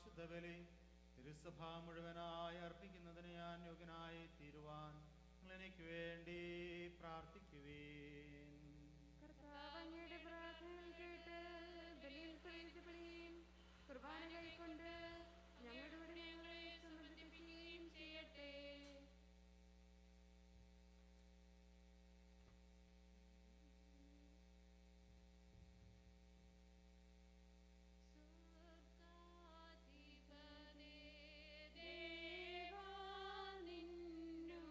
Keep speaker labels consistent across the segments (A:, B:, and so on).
A: ശുദ്ധബലി തിരുസഭ മുഴുവനായി അർപ്പിക്കുന്നതിന് ഞാൻ യോഗ്യനായി തീരുവാൻ നിങ്ങൾ എനിക്ക് വേണ്ടി പ്രാർത്ഥിക്കുവേൻ.
B: കർത്താവ് അങ്ങയുടെ പ്രാർത്ഥന കേട്ട് ബലിയിൽ പ്രേരിതപ്പെടുകയും കുർബാന കൈക്കൊണ്ട് ഞങ്ങളുടെ ഞങ്ങളെ സമർപ്പിക്കുകയും ചെയ്യട്ടെ.
C: ും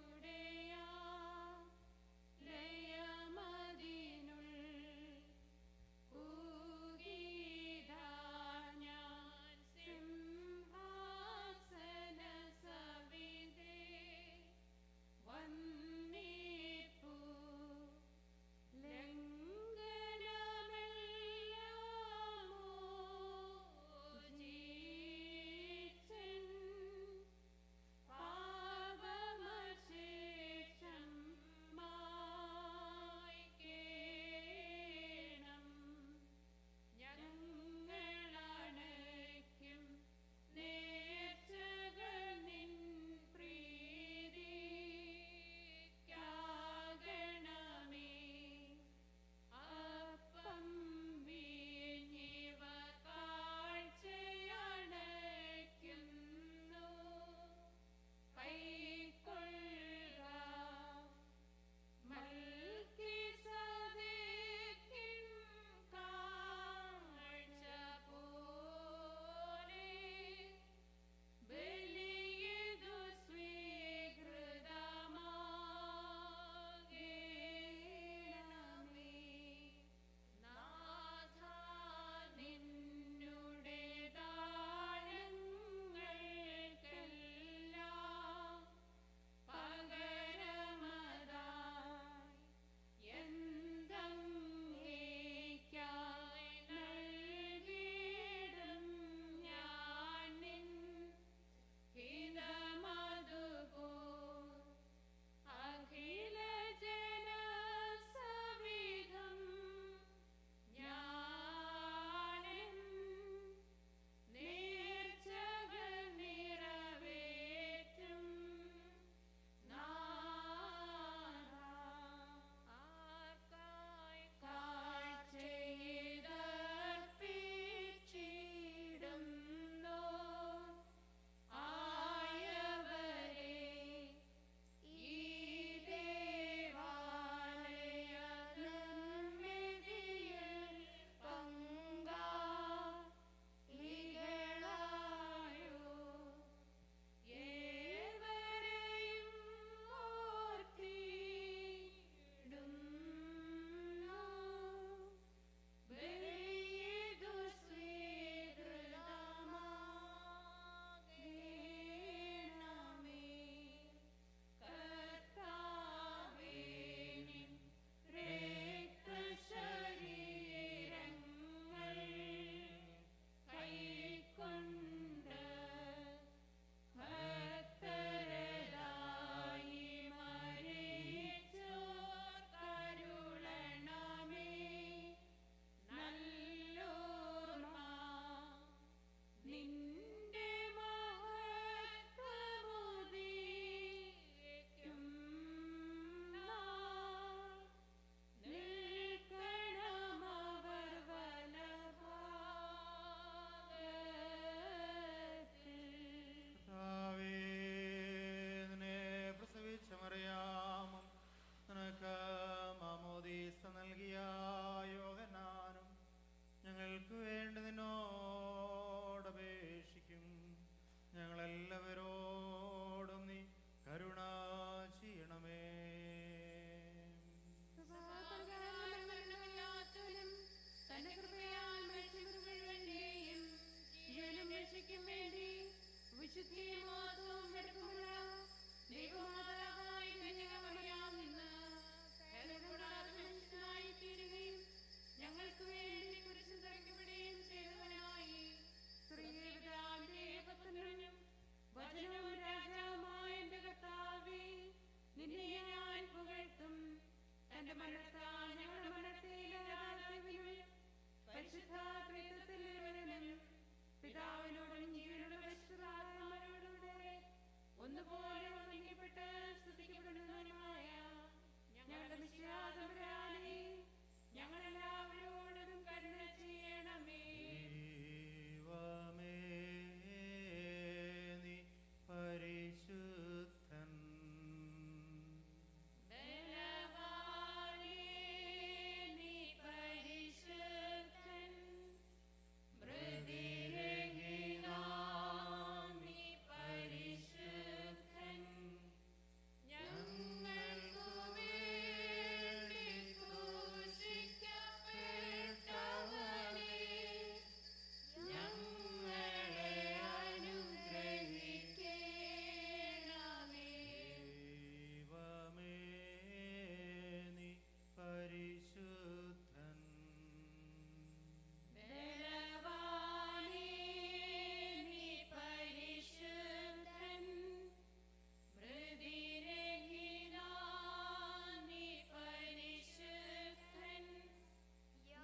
B: പോലെ വന്ദിക്കപ്പെട്ട് സ്തുതിക്കപ്പെടുന്നവനുമായ ഞങ്ങളുടെ മിശിഹാതമ്പുരാനേ, ഞങ്ങളെല്ലാവരോടും കരുണ ചെയ്യണമേ.
A: ദൈവമേ, നീ പരിശുദ്ധൻ.
B: ബലവാനേ, നീ പരിശുദ്ധൻ. മൃതിരഹിതാ, നീ പരിശുദ്ധൻ. ഞങ്ങൾക്കു വേണ്ടി ക്രൂശിക്കപ്പെട്ടവനേ, ഞങ്ങളെ അനുഗ്രഹിക്കണമേ.
A: ദൈവമേ, നീ പരിശുദ്ധൻ.
B: ബലവാനേ, നീ പരിശുദ്ധൻ. മൃതിരഹിതാ, നീ പരിശുദ്ധൻ.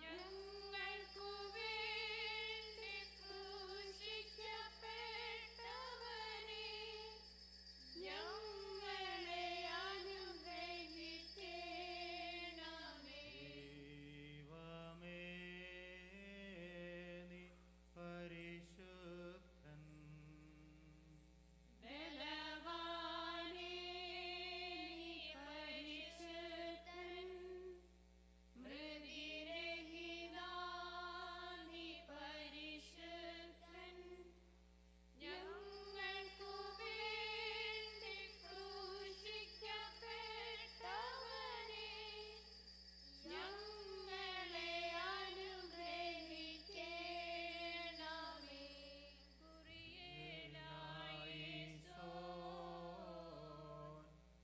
B: ഞങ്ങൾക്കു വേണ്ടി ക്രൂശിക്കപ്പെട്ടവനേ, ഞങ്ങളെ അനുഗ്രഹിക്കണമേ.
A: ദൈവമേ, നീ പരിശുദ്ധൻ.
B: ബലവാനേ, നീ പരിശുദ്ധൻ. മൃതിരഹിതാ, നീ പരിശുദ്ധൻ. ഞങ്ങൾക്കു വേണ്ടി ക്രൂശിക്കപ്പെട്ടവനേ, ഞങ്ങളെ അനുഗ്രഹിക്കണമേ. കുറിയേലായിസോൻ,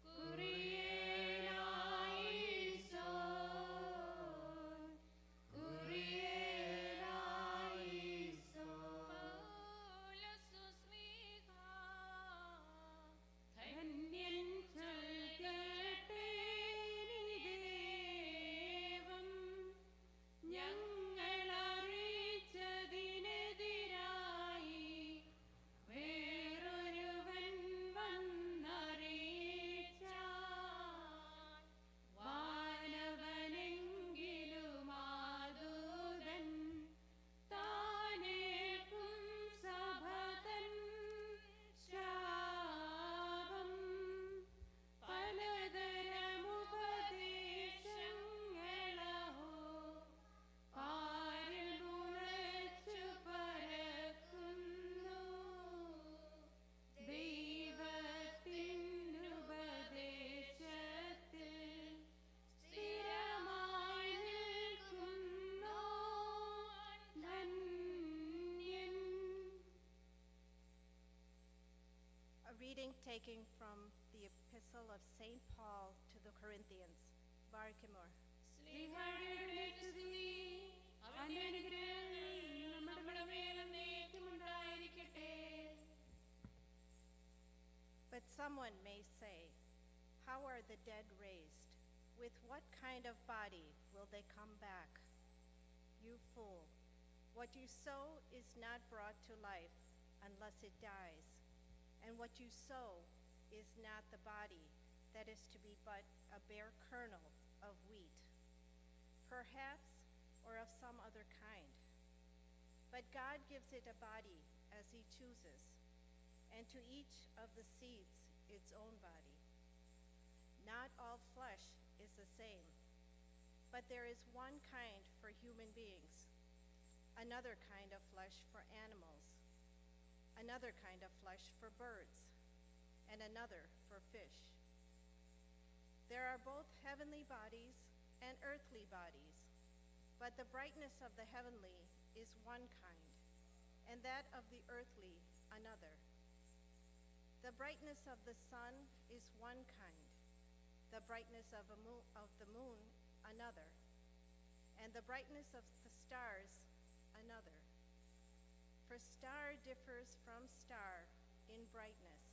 B: കുറിയേലായിസോൻ, കുറിയേലായിസോൻ. പൗലോസുസ്ലീഹാ, ധന്യൻ ചൊൽകേട്ടേ നിദേവം, ഞങ്ങളറിയിച്ചതിനെതിരായി വേറൊരുവൻ വന്നറിയിച്ചാൻ. വാനവനെങ്കിലും ആദൂതൻ താനേൽക്കും സഭതൻ ശാപം. പലതരമുപദേശങ്ങളഹോ പാരിൽ മുളച്ചു പരക്കുന്നു. ദൈവത്തിനുപദേശത്തിൽ സ്ഥിരമായി നിൽക്കുന്നോൻ ധന്യൻ.
C: A reading taken from the Epistle of St. Paul to the Corinthians. Barkimur.
B: ശ്ലീഹായുടെ സ്തുതി, അവന്റെ അനുഗ്രഹങ്ങൾ നമ്മുടെ മേൽ എന്നേക്കും ഉണ്ടായിരിക്കട്ടെ.
C: But someone may say, how are the dead raised? With what kind of body will they come back? You fool, what you sow is not brought to life unless it dies. And what you sow is not the body that is to be but a bare kernel of wheat, perhaps, or of some other kind. But God gives it a body as he chooses, and to each of the seeds its own body. Not all flesh is the same, but there is one kind for human beings, another kind of flesh for animals, another kind of flesh for birds, and another for fish. There are both heavenly bodies and earthly bodies, but the brightness of the heavenly is one kind, and that of the earthly another. The brightness of the sun is one kind, the brightness of the moon another, and the brightness of the stars another. For star differs from star in brightness.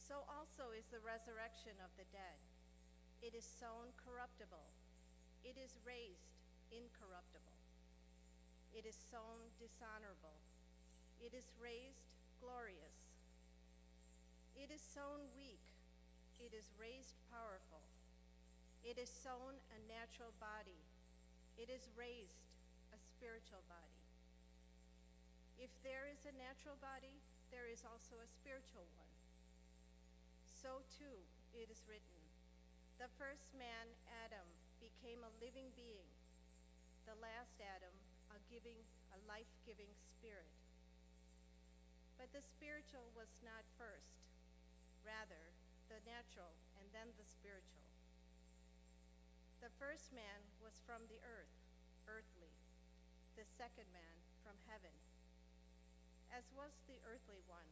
C: So also is the resurrection of the dead. It is sown corruptible, it is raised incorruptible. It is sown dishonorable, it is raised glorious. It is sown weak, it is raised powerful. It is sown a natural body, it is raised a spiritual body. If there is a natural body, there is also a spiritual one. So too it is written, the first man, Adam, became a living being, the last Adam, a life-giving spirit. But the spiritual was not first, rather the natural and then the spiritual. The first man was from the earth, earthly, the second man from heaven. As was the earthly one,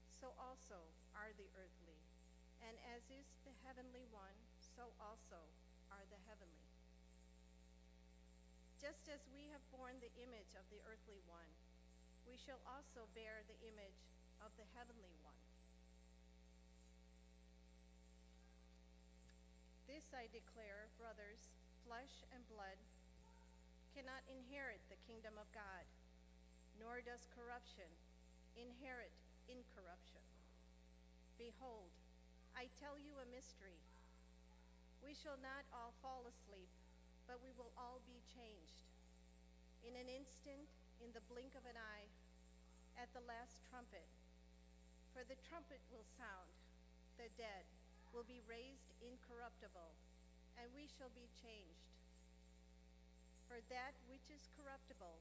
C: so also are the earthly, and as is the heavenly one, so also are the heavenly. Just as we have borne the image of the earthly one, we shall also bear the image of the heavenly one. This I declare, brothers, flesh and blood cannot inherit the kingdom of God, nor does corruption inherit incorruption. Behold, I tell you a mystery. We shall not all fall asleep, but we will all be changed. In an instant, in the blink of an eye, at the last trumpet. For the trumpet will sound, the dead will be raised incorruptible, and we shall be changed. For that which is corruptible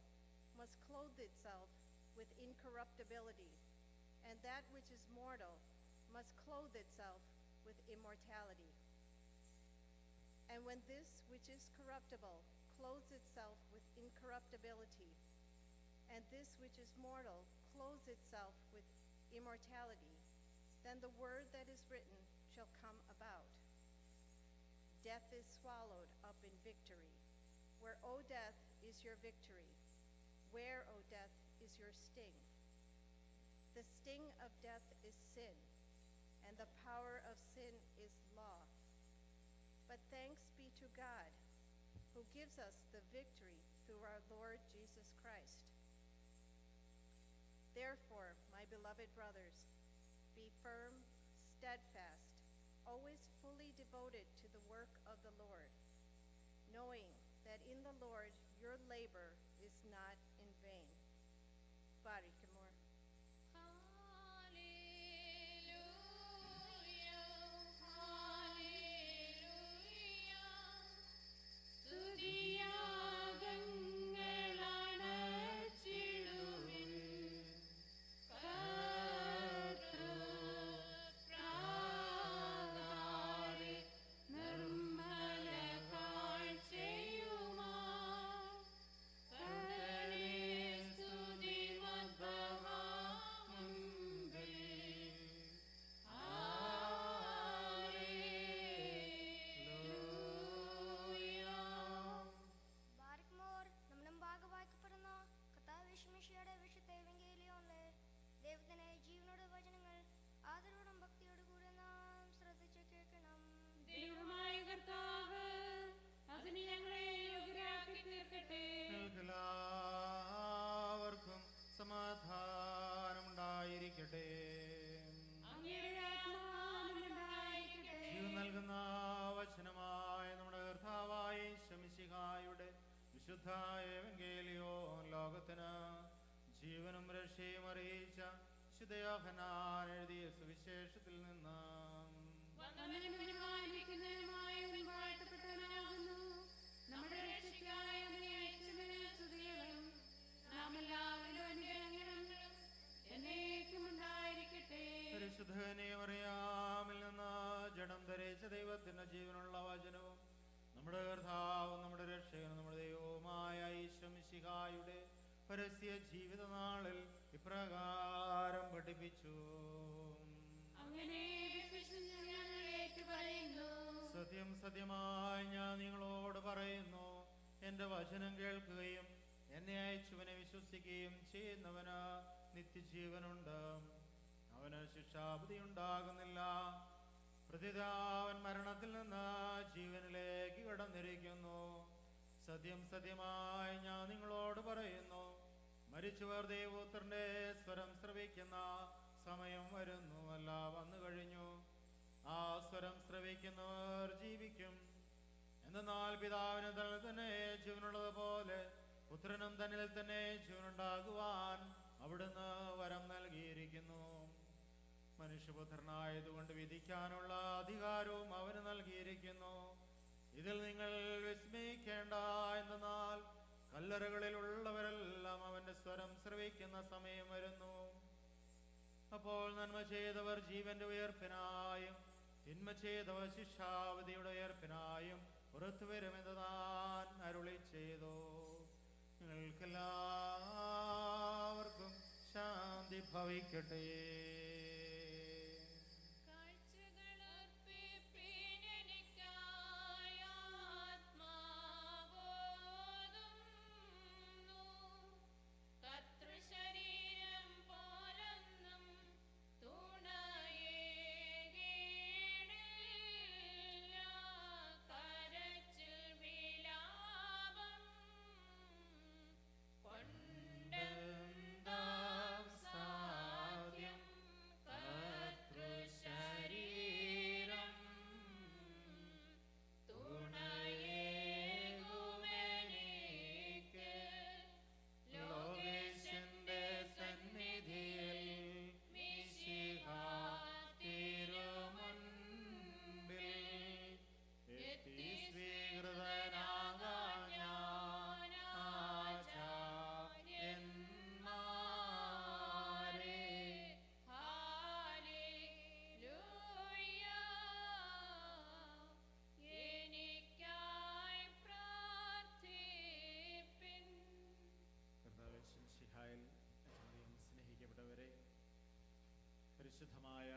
C: must clothe itself with incorruptibility, and that which is mortal must clothe itself with immortality. And when this which is corruptible clothes itself with incorruptibility, and this which is mortal clothes itself with immortality, then the word that is written shall come about. Death is swallowed up in victory. Where, O death, is your victory? Where, O death, is your sting? The sting of death is sin, and the power of sin is law. But thanks be to God, who gives us the victory through our Lord Jesus Christ. Therefore, my beloved brothers, be firm, steadfast, always fully devoted to the work of the Lord, knowing that in the Lord your labor is not in vain. Barik Amor.
A: എല്ലാവർക്കും സമാധാനമുണ്ടായിരിക്കട്ടെ. ജീവൻ നൽകുന്ന വചനമായ നമ്മുടെ കർത്താവായ ശമിശിഹായുടെ വിശുദ്ധ എവങ്കേലിയോൻ ലോകത്തിന് ജീവനും രക്ഷയും അറിയിച്ച വിശുദ്ധ യോഹന്നാൻ എഴുതിയ സുവിശേഷത്തിൽ നിന്ന് പരിശുദ്ധനെ മറിയാമിൽ നിന്ന് ജഡം ധരിച്ച ദൈവത്തിന്റെ ജീവനുള്ള വചനവും നമ്മുടെ കർത്താവും നമ്മുടെ രക്ഷകനും നമ്മുടെ ദൈവവുമായ ഈശോ മിശിഹായുടെ പരസ്യ ജീവിതനാളിൽ ഇപ്രകാരം പഠിപ്പിച്ചു. സത്യം സത്യമായി ഞാൻ നിങ്ങളോട് പറയുന്നു, എന്റെ വചനം കേൾക്കുകയും എന്നെ അയച്ചവനെ വിശ്വസിക്കുകയും ചെയ്യുന്നവന് നിത്യജീവനുണ്ട്. അവന് ശിക്ഷാവിധി ഉണ്ടാകുന്നില്ല. പ്രതിതാവൻ മരണത്തിൽ നിന്ന് ജീവനിലേക്ക് കടന്നിരിക്കുന്നു. സത്യം സത്യമായി ഞാൻ നിങ്ങളോട് പറയുന്നു, മരിച്ചവർ ദൈവപുത്രന്റെ സ്വരം ശ്രവിക്കുന്ന സമയം വരുന്നു, അല്ല വന്നു കഴിഞ്ഞു. ആ സ്വരം ശ്രവിക്കുന്നവർ ജീവിക്കും. എന്നാൽ പിതാവിന് തന്നിൽ തന്നെ ജീവനുള്ളത് പോലെ പുത്രനും തന്നിൽ തന്നെ ജീവനുണ്ടാകുവാൻ അവിടുന്ന് വരം നൽകിയിരിക്കുന്നു. മനുഷ്യപുത്രനായതുകൊണ്ട് വിധിക്കാനുള്ള അധികാരവും അവന് നൽകിയിരിക്കുന്നു. ഇതിൽ നിങ്ങൾ വിസ്മയിക്കേണ്ട. എന്നാൽ കല്ലറകളിലുള്ളവരെല്ലാം അവന്റെ സ്വരം ശ്രവിക്കുന്ന സമയം വരുന്നു. അപ്പോൾ നന്മ ചെയ്തവർ ജീവന്റെ ഉയർപ്പിനായും തിന്മ ചെയ്തവർ ശിക്ഷാവിധിയുടെ ഉയർപ്പിനായും പുറത്തു വരുമെന്ന് താൻ അരുളി ചെയ്തു. നിങ്ങൾക്കെല്ലാവർക്കും ശാന്തി ഭവിക്കട്ടെ. പരിശുദ്ധമായ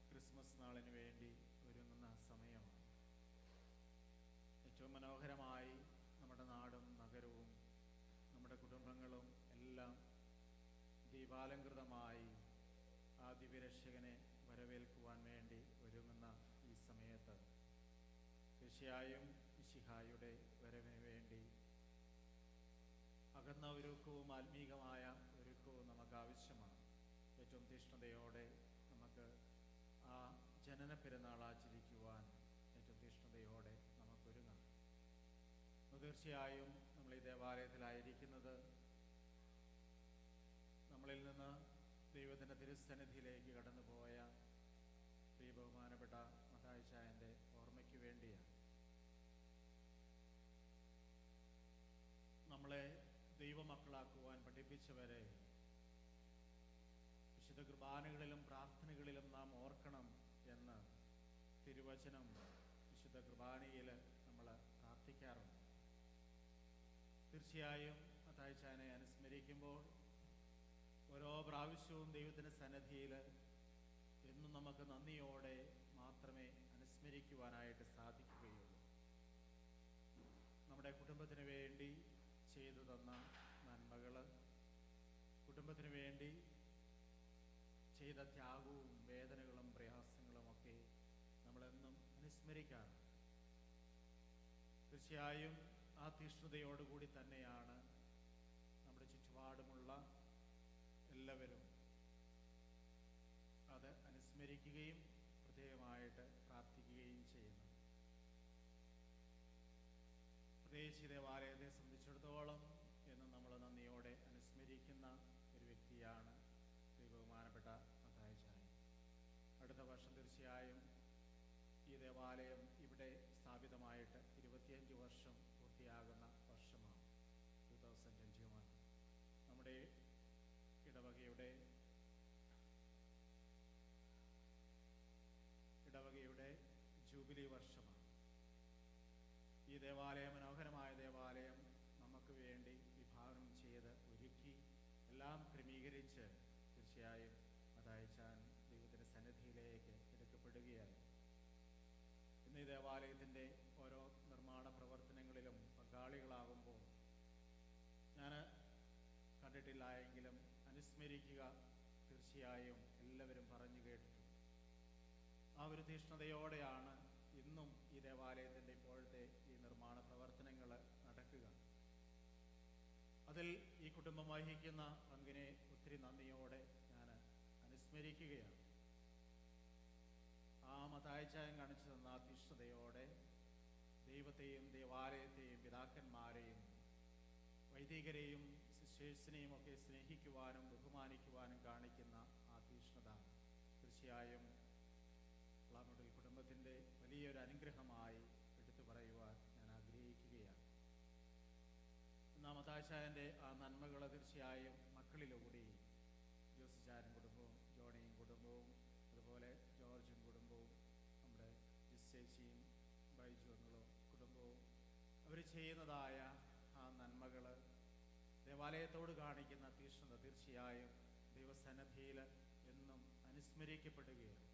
A: ക്രിസ്മസ് നാളിന് വേണ്ടി ഒരുങ്ങുന്ന സമയമാണ്. ഏറ്റവും മനോഹരമായി നമ്മുടെ നാടും നഗരവും നമ്മുടെ കുടുംബങ്ങളും എല്ലാം ദീപാലങ്കൃതമായി ആ ദിവ്യരക്ഷകനെ വരവേൽക്കുവാൻ വേണ്ടി ഒരുങ്ങുന്ന ഈ സമയത്ത് തീർച്ചയായും മിശിഹായുടെ വരവിന് വേണ്ടി അകന്ന ഒരുക്കവും ആത്മീകമായ ഒരുക്കവും നമുക്ക് ആവശ്യമാണ്. ഏറ്റവും തീഷ്ണതയോടെ നമുക്ക് ആ ജനന പെരുന്നാൾ ആചരിക്കുവാൻ ഏറ്റവും തീഷ്ണതയോടെ നമുക്കൊരുങ്ങാം. തീർച്ചയായും നമ്മൾ ഈ ദേവാലയത്തിലായിരിക്കുന്നത് നമ്മളിൽ നിന്ന് ദൈവത്തിൻ്റെ തിരുസന്നിധിയിലേക്ക് കടന്നുപോയ പ്രിയ ബഹുമാനപ്പെട്ട മത്തായിച്ചായൻ്റെ ഓർമ്മയ്ക്ക് വേണ്ടിയാണ്. നമ്മളെ ദൈവമക്കളാക്കുവാൻ പഠിപ്പിച്ചവരെ വിശുദ്ധ കുർബാനകളിലും പ്രാർത്ഥനകളിലും നാം ഓർക്കണം എന്ന് തിരുവചനം വിശുദ്ധ കുർബാനയിൽ നമ്മൾ പ്രാർത്ഥിക്കാറുണ്ട്. തീർച്ചയായും മത്തായിച്ചായനെ അനുസ്മരിക്കുമ്പോൾ ഓരോ പ്രാവശ്യവും ദൈവത്തിൻ്റെ സന്നിധിയിൽ എന്നും നമുക്ക് നന്ദിയോടെ മാത്രമേ അനുസ്മരിക്കുവാനായിട്ട് സാധിക്കുകയുള്ളൂ. നമ്മുടെ കുടുംബത്തിന് വേണ്ടി ചെയ്തു തന്ന നന്മകൾ, കുടുംബത്തിന് വേണ്ടി ചെയ്ത ത്യാഗവും വേദനകളും പ്രയാസങ്ങളുമൊക്കെ നമ്മളെന്നും അനുസ്മരിക്കാറുണ്ട്. തീർച്ചയായും ആ തീഷ്ണതയോടുകൂടി തന്നെയാണ് നമ്മുടെ ചുറ്റുപാടുമുള്ള എല്ലാവരും അത് അനുസ്മരിക്കുകയും പ്രത്യേകമായിട്ട് പ്രാർത്ഥിക്കുകയും ചെയ്യുന്നത്. പ്രത്യേകിച്ച് ദേവാലയത്തെ സംബന്ധിച്ചിടത്തോളം എന്ന് നമ്മൾ നന്ദിയോടെ അനുസ്മരിക്കുന്ന ഒരു വ്യക്തിയാണ് ബഹുമാനപ്പെട്ട മത്തായിച്ചായൻ. അടുത്ത വർഷം തീർച്ചയായും ഈ ദേവാലയം ഇവിടെ സ്ഥാപിതമായിട്ട് 25 വർഷം പൂർത്തിയാകുന്ന വർഷമാണ് 2021. നമ്മുടെ ഇടവകയുടെ ജൂബിലി വർഷമാണ്. ഈ ദേവാലയം, മനോഹരമായ ദേവാലയം നമുക്ക് വേണ്ടി വിഭാവനം ചെയ്ത് ഒരുക്കി എല്ലാം ക്രമീകരിച്ച് തീർച്ചയായും മത്തായിച്ചാൻ ദൈവത്തിൻ്റെ സന്നിധിയിലേക്ക് എടുക്കപ്പെടുകയായി. ഇന്ന് ഈ ദേവാലയത്തിൻ്റെ ഓരോ നിർമ്മാണ പ്രവർത്തനങ്ങളിലും പങ്കാളികളാകുമ്പോൾ ഞാൻ കണ്ടിട്ടില്ല എങ്കിലും അനുസ്മരിക്കുക തീർച്ചയായും എല്ലാവരും പറഞ്ഞു കേട്ടിട്ടുണ്ട്. ആ ഒരു തീഷ്ണതയോടെയാണ് ഇന്നും ഈ ദേവാലയത്തിൻ്റെ ഇപ്പോഴത്തെ ഈ നിർമ്മാണ പ്രവർത്തനങ്ങൾ നടക്കുക. അതിൽ ഈ കുടുംബം വഹിക്കുന്ന പങ്കിനെ ഒത്തിരി നന്ദിയോടെ ഞാൻ അനുസ്മരിക്കുന്നു. അനുസ്മരിക്കുകയാണ്. ആ മത്തായിച്ചായൻ കാണിച്ചു തന്ന തീഷ്ണതയോടെ ദൈവത്തെയും ദേവാലയത്തെയും പിതാക്കന്മാരെയും വൈദികരെയും സിസ്റ്റേഴ്സിനെയും ഒക്കെ സ്നേഹിക്കുവാനും ബഹുമാനിക്കുവാനും കാണിക്കുന്ന ആ തീഷ്ണത തീർച്ചയായും പ്ലാമുടൽ കുടുംബത്തിൻ്റെ വലിയൊരു അനുഗ്രഹമായി എടുത്തു പറയുവാൻ ഞാൻ ആഗ്രഹിക്കുകയാണ്. മത്തായിച്ചായൻ്റെ ആ നന്മകൾ തീർച്ചയായും മക്കളിലൂടെ ജോസിച്ചായൻ കുടുംബവും ജോണിയും കുടുംബവും അതുപോലെ ജോർജും കുടുംബവും നമ്മുടെ ജിസേച്ചിയും ബൈജുങ്ങളും കുടുംബവും അവർ ചെയ്യുന്നതായ ആ നന്മകൾ, ദേവാലയത്തോട് കാണിക്കുന്ന തീഷ്ണത തീർച്ചയായും ദൈവസന്നിധിയിൽ എന്നും അനുസ്മരിക്കപ്പെടുകയാണ്.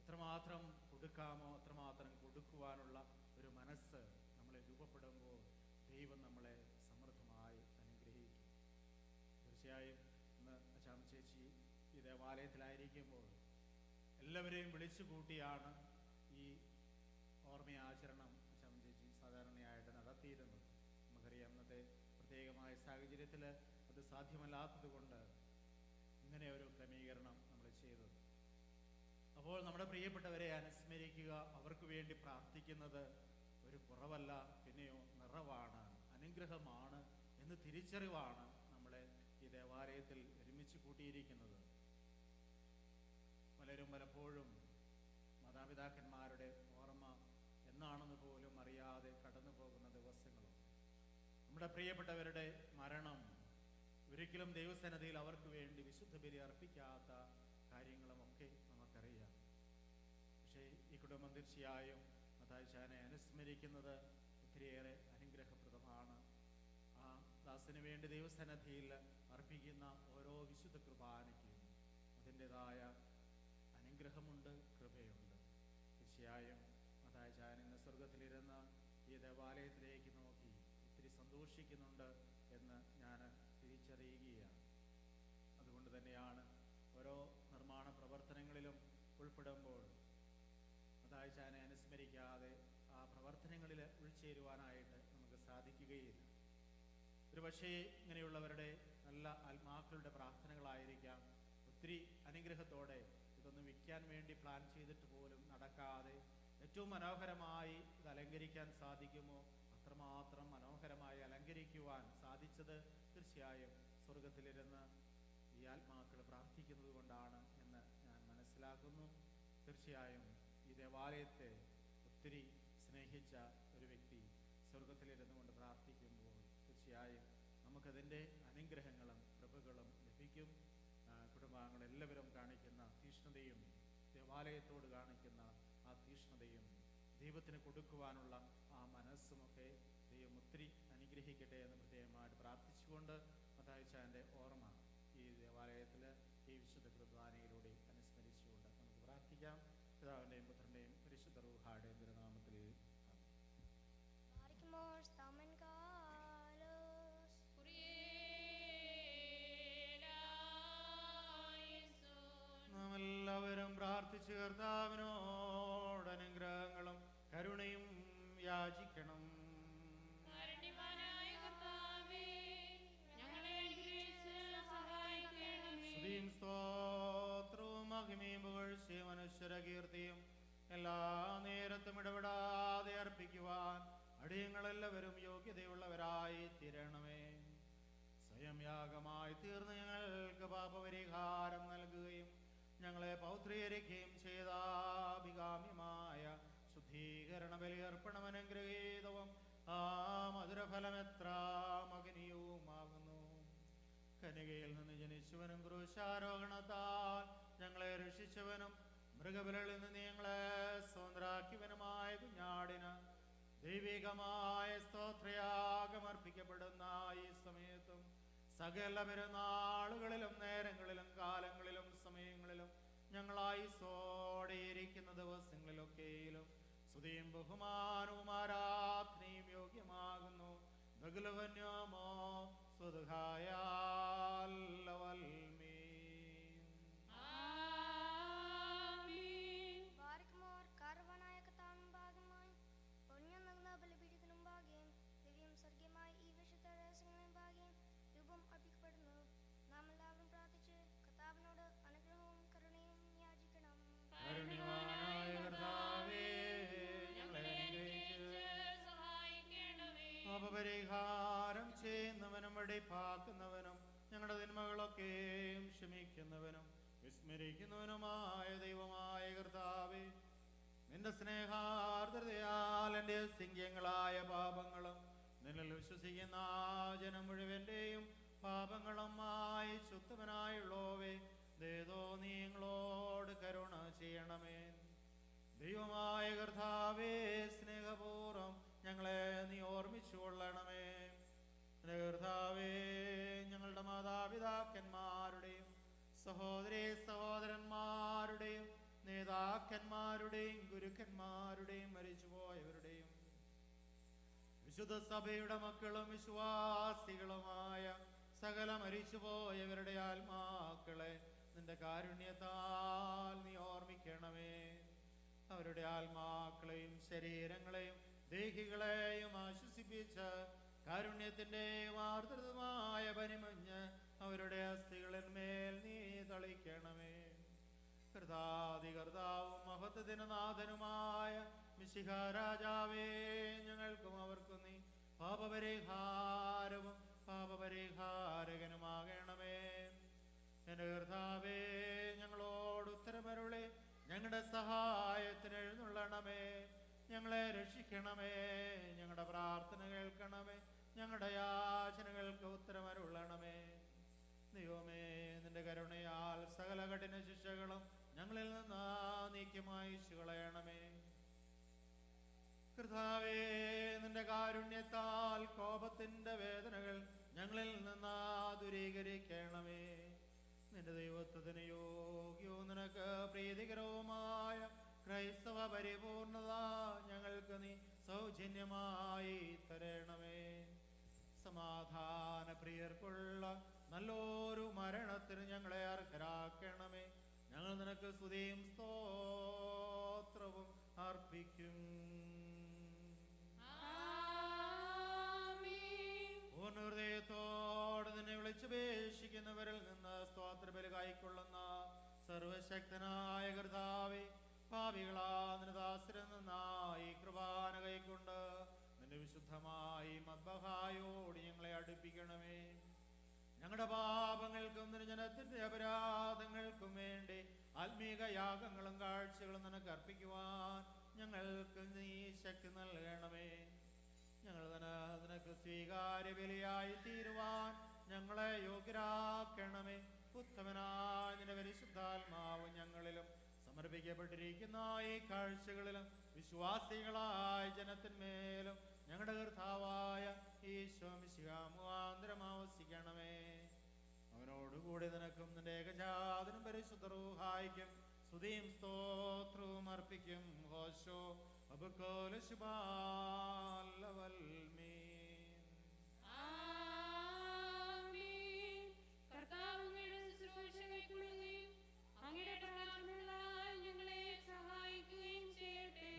A: എത്രമാത്രം കൊടുക്കാമോ അത്രമാത്രം കൊടുക്കുവാനുള്ള ഒരു മനസ്സ് നമ്മളെ രൂപപ്പെടുമ്പോൾ ദൈവം നമ്മളെ സമൃദ്ധമായി അനുഗ്രഹിക്കും. തീർച്ചയായും ഇന്ന് അച്ചാമ്മ ചേച്ചി ഈ ദേവാലയത്തിലായിരിക്കുമ്പോൾ എല്ലാവരെയും വിളിച്ചു കൂട്ടിയാണ് ഈ ഓർമ്മയാചരണം അച്ചാമ്മ ചേച്ചി സാധാരണയായിട്ട് നടത്തിയിരുന്നത്. നമുക്കറിയാം ഇന്നത്തെ പ്രത്യേകമായ സാഹചര്യത്തിൽ അത് സാധ്യമല്ലാത്തത് കൊണ്ട് ഇങ്ങനെ ഒരു ക്രമീകരണം നമ്മൾ ചെയ്തത്. അപ്പോൾ നമ്മുടെ പ്രിയപ്പെട്ടവരെ അനുസ്മരിക്കുക, അവർക്ക് വേണ്ടി പ്രാർത്ഥിക്കുന്നത് ഒരു കുറവല്ല, പിന്നെയോ നിറവാണ്, അനുഗ്രഹമാണ് എന്ന് തിരിച്ചറിവാണ് നമ്മളെ ഈ ദേവാലയത്തിൽ ഒരുമിച്ച് കൂട്ടിയിരിക്കുന്നത്. പലരും പലപ്പോഴും മാതാപിതാക്കന്മാരുടെ ഓർമ്മ എന്നാണെന്ന് പോലും അറിയാതെ കടന്നു പോകുന്ന ദിവസങ്ങളും നമ്മുടെ പ്രിയപ്പെട്ടവരുടെ മരണം ഒരിക്കലും ദൈവസന്നിധിയിൽ അവർക്ക് വേണ്ടി വിശുദ്ധ ബലി അർപ്പിക്കാത്ത കാര്യങ്ങളുമൊക്കെ നമുക്കറിയാം. പക്ഷേ ഈ കുടുംബം തീർച്ചയായും മത്തായിച്ചായനെ അനുസ്മരിക്കുന്നത് ഒത്തിരിയേറെ അനുഗ്രഹപ്രദമാണ്. ആ ദാസന് വേണ്ടി ദൈവസന്നിധിയിൽ അർപ്പിക്കുന്ന ഓരോ വിശുദ്ധ കുർബാനയ്ക്കും അതിൻ്റെതായ അനുഗ്രഹമുണ്ട്, കൃപയുണ്ട്. തീർച്ചയായും മത്തായിച്ചായൻ ഇന്ന് സ്വർഗത്തിലിരുന്ന് ഈ ദേവാലയത്തിലേക്ക് നോക്കി ഒത്തിരി സന്തോഷിക്കുന്നുണ്ട് എന്ന് ഞാൻ തിരിച്ചറിയുകയാണ്. അതുകൊണ്ട് തന്നെയാണ് ഓരോ നിർമ്മാണ പ്രവർത്തനങ്ങളിലും ഉൾപ്പെടുമ്പോൾ മത്തായിച്ചായനെ അനുസ്മരിക്കാതെ ആ പ്രവർത്തനങ്ങളിൽ ഉൾച്ചേരുവാനായിട്ട് നമുക്ക് സാധിക്കുകയില്ല. ഒരു പക്ഷേ ഇങ്ങനെയുള്ളവരുടെ നല്ല ആത്മാക്കളുടെ പ്രാർത്ഥനകളായിരിക്കാം ഒത്തിരി അനുഗ്രഹത്തോടെ ഇതൊന്ന് വിൽക്കാൻ വേണ്ടി പ്ലാൻ ചെയ്തിട്ട് പോലും നടക്കാതെ ഏറ്റവും മനോഹരമായി ഇത് അലങ്കരിക്കാൻ സാധിക്കുമോ അത്രമാത്രം മനോഹരമായി അലങ്കരിക്കുവാൻ സാധിച്ചത് തീർച്ചയായും സ്വർഗത്തിലിരുന്ന് ഈ ആത്മാക്കൾ പ്രാർത്ഥിക്കുന്നത് കൊണ്ടാണ് എന്ന് ഞാൻ മനസ്സിലാക്കുന്നു. തീർച്ചയായും ഈ ദേവാലയത്തെ ഒത്തിരി സ്നേഹിച്ച ഒരു വ്യക്തി സ്വർഗത്തിലിരുന്നു കൊണ്ട് പ്രാർത്ഥിക്കുമ്പോൾ തീർച്ചയായും നമുക്കതിൻ്റെ അനുഗ്രഹങ്ങളും കൃപകളും ലഭിക്കും. കുടുംബാംഗങ്ങളെല്ലാവരും കാണിക്കുന്ന തീഷ്ണതയും ദേവാലയത്തോട് കാണിക്കുന്ന ആ തീഷ്ണതയും ദൈവത്തിന് കൊടുക്കുവാനുള്ള ആ മനസ്സുമൊക്കെ ദൈവം ഒത്തിരി അനുഗ്രഹിക്കട്ടെ എന്ന് പ്രത്യേകമായിട്ട് പ്രാർത്ഥിച്ചുകൊണ്ട് മത്തായിച്ചായൻ്റെ ഓർമ്മ ഈ ദേവാലയത്തിൽ ഈ വിശുദ്ധ കുർബാനയിലൂടെ അനുസ്മരിച്ചുകൊണ്ട് നമുക്ക് പ്രാർത്ഥിക്കാം. പിതാവിൻ്റെയും പുത്രൻ്റെയും പരിശുദ്ധ റൂഹായുടെയും തിരുനാമത്തിൽ നാം എല്ലാവരും പ്രാർത്ഥിച്ച് കർത്താവിനോട് അനുഗ്രഹങ്ങളും കരുണയും യാചിക്കണം. സ്തുതിയും സ്തോത്രവും മഹിമയും പുകഴ്ചയും അനശ്വരകീർത്തിയും എല്ലാ നേരത്തും ഇടപെടാതെ അർപ്പിക്കുവാൻ അടിയങ്ങളെല്ലാവരും യോഗ്യതയുള്ളവരായി തീരണമേ. സ്വയം യാഗമായി തീർന്ന് ഞങ്ങൾക്ക് പാപപരിഹാരം നൽകുകയും ഞങ്ങളെ പൗത്രീകരിക്കുകയും ചെയ്ത അഭികാമ്യമായ ശുദ്ധീകരണ ബലിയർപ്പണം അനുഗ്രഹീതവും ആ മധുരഫലം എത്ര മഹനീയവുമാകുന്നു. കന്യകയിൽ നിന്ന് ജനിച്ചവനും ക്രൂശാരോഹണത്താൽ ഞങ്ങളെ രക്ഷിച്ചവനും മൃഗബലികളിൽ നിന്ന് ഞങ്ങളെ സ്വതന്ത്രാക്കിയവനുമായ കുഞ്ഞാടിന് ദൈവികമായ സ്തോത്രയാഗം അർപ്പിക്കപ്പെടുന്ന ഈ സമയത്തും സകല പെരുന്നാളുകളിലും നേരങ്ങളിലും കാലങ്ങളിലും സമയങ്ങളിലും ഞങ്ങളായുസ്സോടെയിരിക്കുന്ന ദിവസങ്ങളിലൊക്കെയിലും സ്തുതിയും ബഹുമാനവും ആരാധനയും യോഗ്യമാകുന്നു. ബഹുലവന്യമോ
D: അർപ്പിക്കപ്പെടുന്നു. നാം എല്ലാവരും പ്രാർത്ഥിച്ച് കർത്താവിനോട് അനുഗ്രഹം
A: പാപപരിഹാരം ചെയ്യുന്നവനും വെടിപ്പാക്കുന്നവനും ഞങ്ങളുടെ തിന്മകളൊക്കെയും ക്ഷമിക്കുന്നവനും വിസ്മരിക്കുന്നവനുമായ ദൈവമായ കർത്താവേ, നിന്റെ സ്നേഹാർദ്രതയാൽ എൻ്റെ അസംഖ്യങ്ങളായ പാപങ്ങളും നിന്നിൽ വിശ്വസിക്കുന്ന ജനം മുഴുവൻ്റെയും പാപങ്ങളുമായി ശുദ്ധവനായുള്ളോവേ, ദേതോ നീങ്ങളോട് കരുണ ചെയ്യണമേ. ദൈവമായ കർത്താവേ, സ്നേഹപൂർവ്വം ഞങ്ങളെ നീ ഓർമ്മിച്ചു കൊള്ളണമേ. കർത്താവേ, ഞങ്ങളുടെ മാതാപിതാക്കന്മാരുടെയും സഹോദരീ സഹോദരന്മാരുടെയും നേതാക്കന്മാരുടെയും ഗുരുക്കന്മാരുടെയും മരിച്ചുപോയവരുടെയും വിശുദ്ധ സഭയുടെ മക്കളും വിശ്വാസികളുമായ സകല മരിച്ചുപോയവരുടെ ആത്മാക്കളെ നിന്റെ കാരുണ്യത്താൽ നീ ഓർമ്മിക്കണമേ. അവരുടെ ആത്മാക്കളെയും ശരീരങ്ങളെയും ദേഹികളെയും ആശ്വസിപ്പിച്ച് കാരുണ്യത്തിന്റെ ആർദ്രതമായ പനിമഞ്ഞ് അവരുടെ അസ്ഥികളിന്മേൽ നീ തളിക്കണമേ. കർത്താവും മഹത്വത്തിന് നാഥനുമായ മിശിഹ രാജാവേ, ഞങ്ങൾക്കും അവർക്കും നീ പാപപരിഹാരവും പാപപരിഹാരകനുമാകണമേ. എന്റെ കർത്താവേ, ഞങ്ങളോട് ഉത്തരമരുളി ഞങ്ങളുടെ സഹായത്തിന് എഴുന്നള്ളണമേ. ഞങ്ങളെ രക്ഷിക്കണമേ. ഞങ്ങളുടെ പ്രാർത്ഥന കേൾക്കണമേ. ഞങ്ങളുടെ യാചനകൾക്ക് ഉത്തരമരുള്ളണമേ. ദൈവമേ, നിന്റെ കരുണയാൽ സകല കഠിന ശിക്ഷകളും ഞങ്ങളിൽ നിന്ന് നീക്കി കളയണമേ. കർത്താവേ, നിന്റെ കാരുണ്യത്താൽ കോപത്തിന്റെ വേദനകൾ ഞങ്ങളിൽ നിന്ന് ദൂരീകരിക്കണമേ. നിന്റെ ദൈവത്വത്തിന് യോഗ്യവും നിനക്ക് പ്രീതികരവുമായ ക്രൈസ്തവ പരിപൂർണത ഞങ്ങൾക്ക് നീ സൗജന്യമായി തരണമേ. സമാധാന പ്രിയർക്കുള്ള നല്ലൊരു മരണത്തിന് ഞങ്ങളെ അർഹരാക്കണമേ. ഞങ്ങൾ നിനക്ക് സ്തുതിയും സ്തോത്രവും അർപ്പിക്കും. പൂർണ്ണഹൃദയത്തോടെ നിന്നെ വിളിച്ചുപേക്ഷിക്കുന്നവരിൽ നിന്ന് സ്തോത്രബലി കൈക്കൊള്ളുന്ന സർവശക്തനായ കർത്താവേ, പാപികളാ നിന്റെ ദാസരിൽ നിന്നായി കൃപാന കൈക്കൊണ്ട് നിന്റെ വിശുദ്ധമായി മദ്ബഹായോട് ഞങ്ങളെ അടുപ്പിക്കണമേ. ഞങ്ങളുടെ പാപങ്ങൾക്കും നിന്റെ ജനത്തിന്റെ അപരാധങ്ങൾക്കും വേണ്ടി ആത്മീക യാഗങ്ങളും കാഴ്ചകളും നിനക്ക് അർപ്പിക്കുവാൻ ഞങ്ങൾക്ക് നീ ശക്തി നൽകണമേ. ഞങ്ങൾ നിനക്ക് സ്വീകാര്യ ബലിയായി തീരുവാൻ ഞങ്ങളെ യോഗ്യരാക്കണമേ. ഉത്തമനായ നിന്റെ പരിശുദ്ധാത്മാവ് ഞങ്ങളിലും സമർപ്പിക്കപ്പെട്ടിരിക്കുന്ന ഈ കാഴ്ചകളിലും വിശ്വാസികളായ ജനത്തിന്മേലും ഞങ്ങളുടെ കർത്താവായ ഈശോ മിശിഹാ മുഖാന്തരം ആവസിക്കണമേ. അവനോടുകൂടി നിനക്കും നിന്റെ ഏകജാതനും പരിശുദ്ധ റൂഹായിക്കും സ്തുതിയും സ്തോത്രവും അർപ്പിക്കും. ഹോശോ അബുക്കോല ശുഭാലവൽമീൻ.
B: ആമീൻ. കർത്താവ് അങ്ങയുടെ ശുശ്രൂഷ കൈക്കൊള്ളുകയും അങ്ങയുടെ പ്രാർത്ഥനകളാൽ ഞങ്ങളെ സഹായിക്കുകയും ചെയ്യട്ടെ.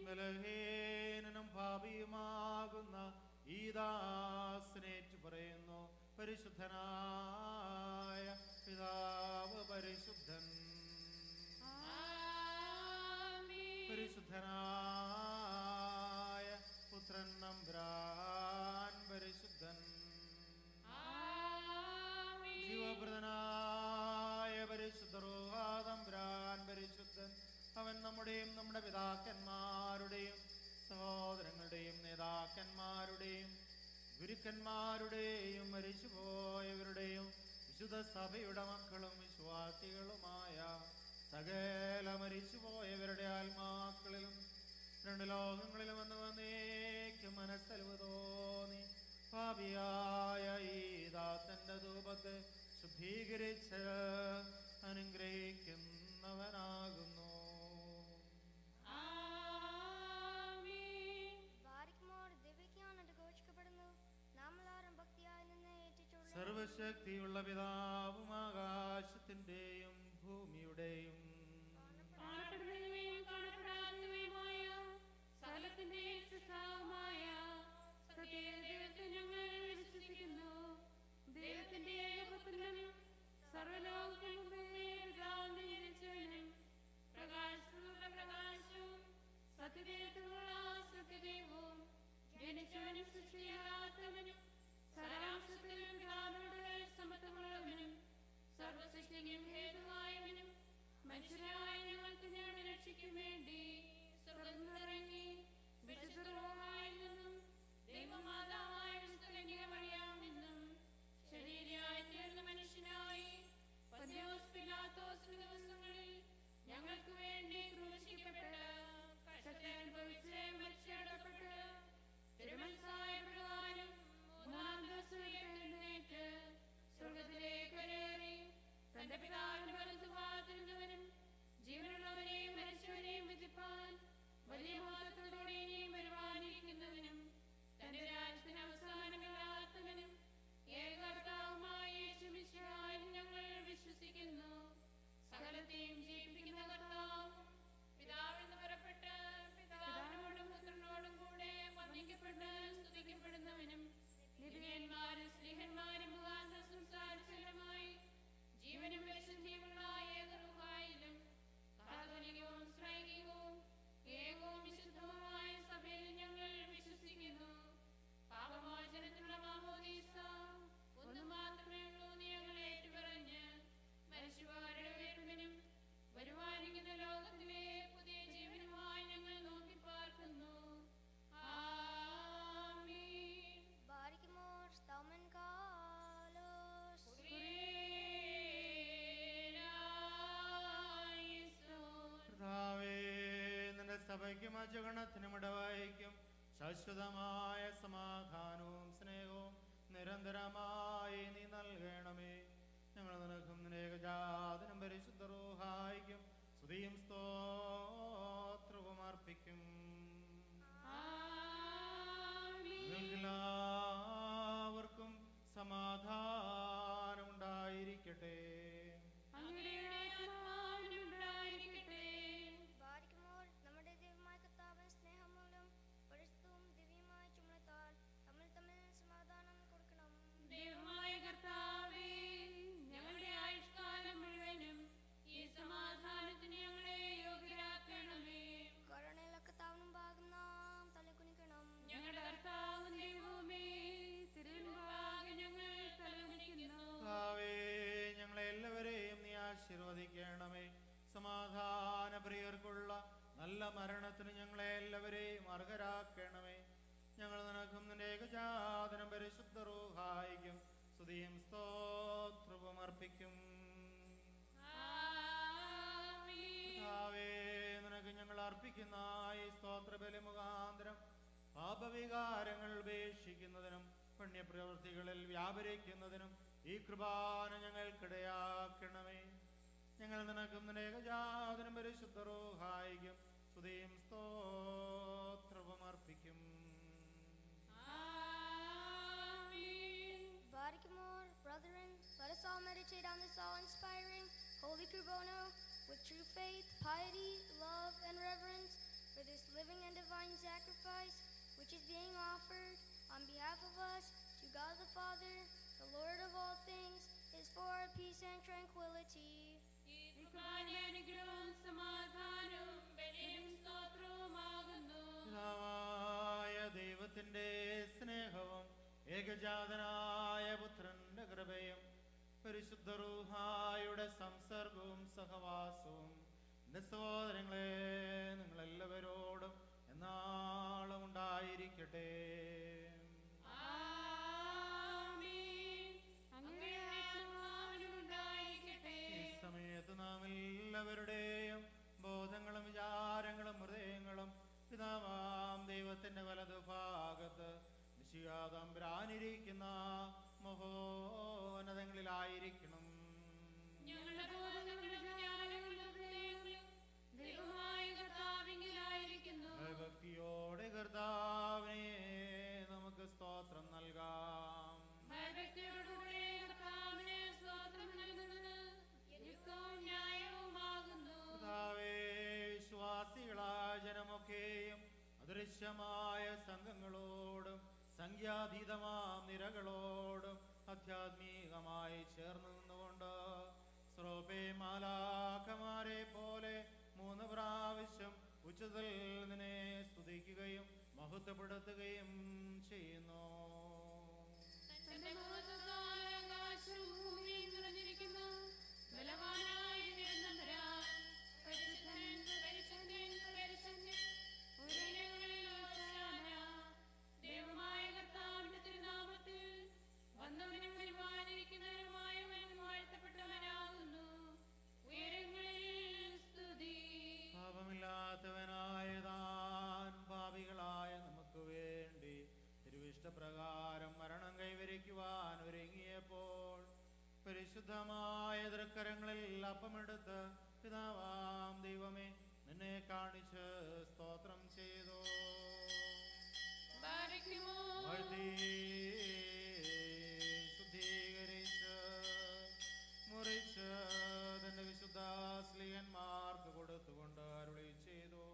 A: ബലഹീനനും ഭാവിയുമാകുന്ന ഈ ദാസനേറ്റു പറയുന്നു. പരിശുദ്ധനായ പിതാവ് പരിശുദ്ധൻ, പരിശുദ്ധനായ പുത്രൻ നമ്പ്രാൻ പരിശുദ്ധൻ, ജീവപ്രദനായ പരിശുദ്ധ റൂഹാ തമ്പ്രാൻ പരിശുദ്ധൻ. അവൻ നമ്മുടെയും നമ്മുടെ പിതാക്കന്മാരുടെയും സഹോദരങ്ങളുടെയും നേതാക്കന്മാരുടെയും ഗുരുക്കന്മാരുടെയും മരിച്ചുപോയവരുടെയും വിശുദ്ധ സഭയുടെ മക്കളും വിശ്വാസികളുമായ സകല മരിച്ചുപോയവരുടെ ആത്മാക്കളിലും രണ്ട് ലോകങ്ങളിലും വന്ന് വന്നേക്കും മനസ്സലിവ് തോന്നി പാപിയായ ഈ ദാസന്റെ ധൂപത്തെ ശുദ്ധീകരിച്ച് അനുഗ്രഹിക്കുന്നവനാകുന്നു. സർവശക്തിയുള്ള പിതാവും ആകാശത്തിന്റെയും ഭൂമിയുടെയും
B: കാണപ്പെടുന്നവയും കാണപ്പെടാത്തവയുമായ സകലത്തിന്റെയും സൃഷ്ടാവുമായ സത്യദൈവത്തെ ഞങ്ങൾ വിശ്വസിക്കുന്നു. ദൈവത്തിന്റെ ഏകപുത്രനും സർവ്വലോകത്തിനും മുമ്പേ പിതാവിനെ ജനിച്ചവനും പ്രകാശത്തിലുള്ള പ്രകാശവും സത്യദൈവത്തിലുള്ള സത്യദൈവവും ജനിച്ചവനും സൃഷ്ടിയാത്തവനും സാരാംശത്തിൽ പിതാവിനോട് സമത്വമുള്ളവനും സർവസൃഷ്ടിക്കും ഹേതുവായവനും മനുഷ്യരായ ഞങ്ങൾക്ക് ഞങ്ങളുടെ രക്ഷയ്ക്കും വേണ്ടി സ്വർഗ്ഗത്തിലിറങ്ങി വിശുദ്ധരൂഹായിൽ നിന്നും ദൈവമാതാവായ മറിയാമെന്നും ശരീരയായി തീർന്ന മനുഷ്യനായി പന്തിയോസ് പിലാത്തോസിന്റെ ദിവസങ്ങളിൽ ഞങ്ങൾക്ക് വേണ്ടി ക്രൂശിക്കപ്പെട്ട് കഷ്ടത അനുഭവിച്ച് മരിച്ചടക്കപ്പെട്ട് തിരുമനസ്സായ പ്രകാരം മൂന്നാം ദിവസം എഴുന്നേറ്റ് സ്വർഗ്ഗത്തിലേക്ക് കയറി തന്റെ പിതാവിന്റെ വലതുഭാഗത്തിരുന്നവനും ജീവനുള്ളവരെയും മരിച്ചവരെയും വിധിപ്പാൻ വലിയ മഹത്വത്തോടെ ഇനിയും വരുവാനിരിക്കുന്നവനും തന്റെ രാജ്യത്തിന് അവസാനമില്ലാത്തവനും ഏകകർത്താവുമായ യേശുമിശിഹായിൽ ഞങ്ങൾ വിശ്വസിക്കുന്നു. സകലത്തെയും ജീവിപ്പിക്കുന്ന കർത്താവും പിതാവിൽ നിന്ന് പുറപ്പെട്ട് പിതാവിനോടും പുത്രനോടും കൂടെ വന്ദിക്കപ്പെട്ട് സ്തുതിക്കപ്പെടുന്നവനും ദിവ്യന്മാരും സ്നേഹന്മാരും മുഖാന്തരം സംസാരിച്ചവരുമായി ജീവനും വിശുദ്ധിയുമുള്ള ഏകരൂഹായിലും കാതോലികവും ശ്രൈകികവും ഏകവും വിശുദ്ധവുമായ സഭയിൽ ഞങ്ങൾ വിശ്വസിക്കുന്നു. പാപമോചനത്തിനുള്ള മാമോദീസ ഒന്നു മാത്രമേ ഉള്ളൂ എന്ന് ഞങ്ങൾ ഏറ്റുപറഞ്ഞ് മരിച്ചവരുടെ ഉയർപ്പിനും വരുവാനിരിക്കുന്ന ലോകത്തിലെ പുതിയ ജീവനുമായി ഞങ്ങൾ നോക്കി പാർക്കുന്നു. ആമീൻ.
D: Barikimor Stamen Kalos.
A: കർത്താവേ, നിന്റെ സഭയ്ക്കും അജഗണത്തിനും ഇടവായിക്കും ശാശ്വതമായ സമാധാനവും സ്നേഹവും നിരന്തരമായി നീ നൽകണമേ. ഞങ്ങൾ നിനക്കും ഏകജാതനും പരിശുദ്ധ റൂഹായിക്കും സ്തുതിയും സ്തോത്രവും അർപ്പിക്കും. എല്ലാവർക്കും സമാധാനം ഉണ്ടായിരിക്കട്ടെ.
D: Barikimor നമ്മുടെ ദൈവമായ കർത്താവിൻ സ്നേഹം മൂലം പരിശുദ്ധവും ദിവ്യമായ ചുമലത്താൽ തമ്മിൽ തമ്മിൽ സമാധാനം കൊടുക്കണം.
B: ദൈവമായ കർത്താവേ, ഞങ്ങളുടെ ആയുഷ്കാലം മുഴുവനും ഈ സമാധാനത്തിന് ഞങ്ങളെ യോഗ്യരാക്കണമേ.
D: കരുണയുള്ള കർത്താവിനും ഭാഗം നാം തലകുനിക്കണം.
B: ഞങ്ങളുടെ കർത്താവും ദൈവമേ, തിരുമുമ്പാകെ ഞങ്ങൾ തലകുനിക്കുന്നു.
A: കർത്താവേ, ഞങ്ങളെ എല്ലാവരെയും നീ ആശീർവദിക്കണമേ. സമാധാന പ്രിയർക്കുള്ള നല്ല മരണത്തിന് ഞങ്ങളെ എല്ലാവരെയും അർഹരാക്കണമേ. ഞങ്ങൾ നിനക്കും നിന്റെ ഏകജാതനം പരിശുദ്ധ റൂഹായിക്കും സ്തുതിയും സ്തോത്രവും അർപ്പിക്കും.
B: ആമീൻ.
A: കർത്താവേ, നിനക്ക് ഞങ്ങൾ അർപ്പിക്കുന്ന ഈ സ്തോത്രബലി മുഖാന്തരം പാപവികാരങ്ങൾ ഉപേക്ഷിക്കുന്നതിനും പുണ്യപ്രവൃത്തികളിൽ വ്യാപരിക്കുന്നതിനും ഈ കൃപാന ഞങ്ങൾക്കിടയാക്കണമേ. ഞങ്ങൾ നിനക്കും നിന്റെ ഏകജാതനം പരിശുദ്ധ റൂഹായിക്കും സ്തുതിയും സ്തോത്രവും അർപ്പിക്കും.
B: ആമീൻ.
D: Barikimor, brethren, let us all meditate on this awe-inspiring holy Kurbono with true faith, piety, love, and reverence for this living and divine sacrifice which is being offered on behalf of us to God the Father, the Lord of all things, is for our peace and tranquility.
B: ഈ കൃപാന്റെ അനുഗ്രഹവും സമാധാനവും ബലിയും സ്തോത്രവുമാകുന്നു.
A: പിതാവായ ദൈവത്തിന്റെ സ്നേഹവും ഏകജാതനായ പുത്രന്റെ കൃപയും പരിശുദ്ധ റൂഹായുടെ സംസർഗവും സഹവാസവും എന്റെ സഹോദരങ്ങളെ നിങ്ങളെല്ലാവരോടും എന്നാളും ഉണ്ടായിരിക്കട്ടെ.
B: ആമീൻ. അങ്ങയുടെ ആത്മാവിനും ഉണ്ടായിരിക്കട്ടെ.
A: ഈ സമയത്ത് നാം എല്ലാവരുടെയും ബോധങ്ങളും വിചാരങ്ങളും ഹൃദയങ്ങളും പിതാവാം ദൈവത്തിന്റെ വലതുഭാഗത്ത് നിശ്ചയാതമ്പുരാനിരിക്കുന്ന മഹോന്നതങ്ങളിലായിരിക്കണം.
B: ഞങ്ങളുടെ ബോധങ്ങളും വിചാരങ്ങളും ഹൃദയങ്ങളും ദൈവമായ കർത്താവിങ്കലായിരിക്കുന്നു.
A: ഭക്തിയോടെ കർത്താവിനെ നമുക്ക് സ്തോത്രം നൽകാം.
B: ഭയഭക്തിയോടുകൂടെ കർത്താവിനെ സ്തോത്രം നൽകുന്നത് യുക്തവും ന്യായവുമാകുന്നു.
A: കർത്താവേ, വിശ്വാസികളായ ജനമൊക്കെയും അദൃശ്യമായ സംഘങ്ങളോടും സംഖ്യാതീതമാം നിരകളോടും ആധ്യാത്മികമായി ചേർന്ന് നിന്നുകൊണ്ട് സ്രോപേ മാലാഖമാരെ പോലെ 3 പ്രാവശ്യം ഉച്ചത്തിൽ നിന്നെ സ്തുതിക്കുകയും മഹത്വപ്പെടുത്തുകയും ചെയ്യുന്നു.
B: തന്റെ മഹത്വത്താൽ ആകാശവും ഭൂമിയും നിറഞ്ഞിരിക്കുന്നു. ബലവാനായ നിരന്തരാൻ പരിശുദ്ധൻ, പരിശുദ്ധൻ, പരിശുദ്ധൻ. ഉയരങ്ങളിൽ ഹോശാന. ദൈവമായ കർത്താവിന്റെ തിരുനാമത്തിൽ വന്നവനും വരുവാനിരിക്കുന്നവനുമായവൻ വാഴ്ത്തപ്പെട്ടവനാകുന്നു. ഉയരങ്ങളിൽ സ്തുതി.
A: പാപമില്ലാത്തവനായ താൻ പാപികളായ നമുക്ക് വേണ്ടി തിരുവിഷ്ടപ്രകാരം മരണം കൈവരിക്കുവാൻ ഒരുങ്ങിയപ്പോൾ പരിശുദ്ധമായ തൃക്കരങ്ങളിൽ അപ്പമെടുത്ത് പിതാവാം ദൈവമേ നിന്നെ കാണിച്ച് സ്തോത്രം ചെയ്തു.
B: ബാരക്കുമോ.
A: വാഴ്ത്തി ശുദ്ധീകരിച്ച് മുറിച്ച് തന്റെ വിശുദ്ധ സ്ലീഹന്മാർക്ക് കൊടുത്തുകൊണ്ട് അരുളി ചെയ്തു,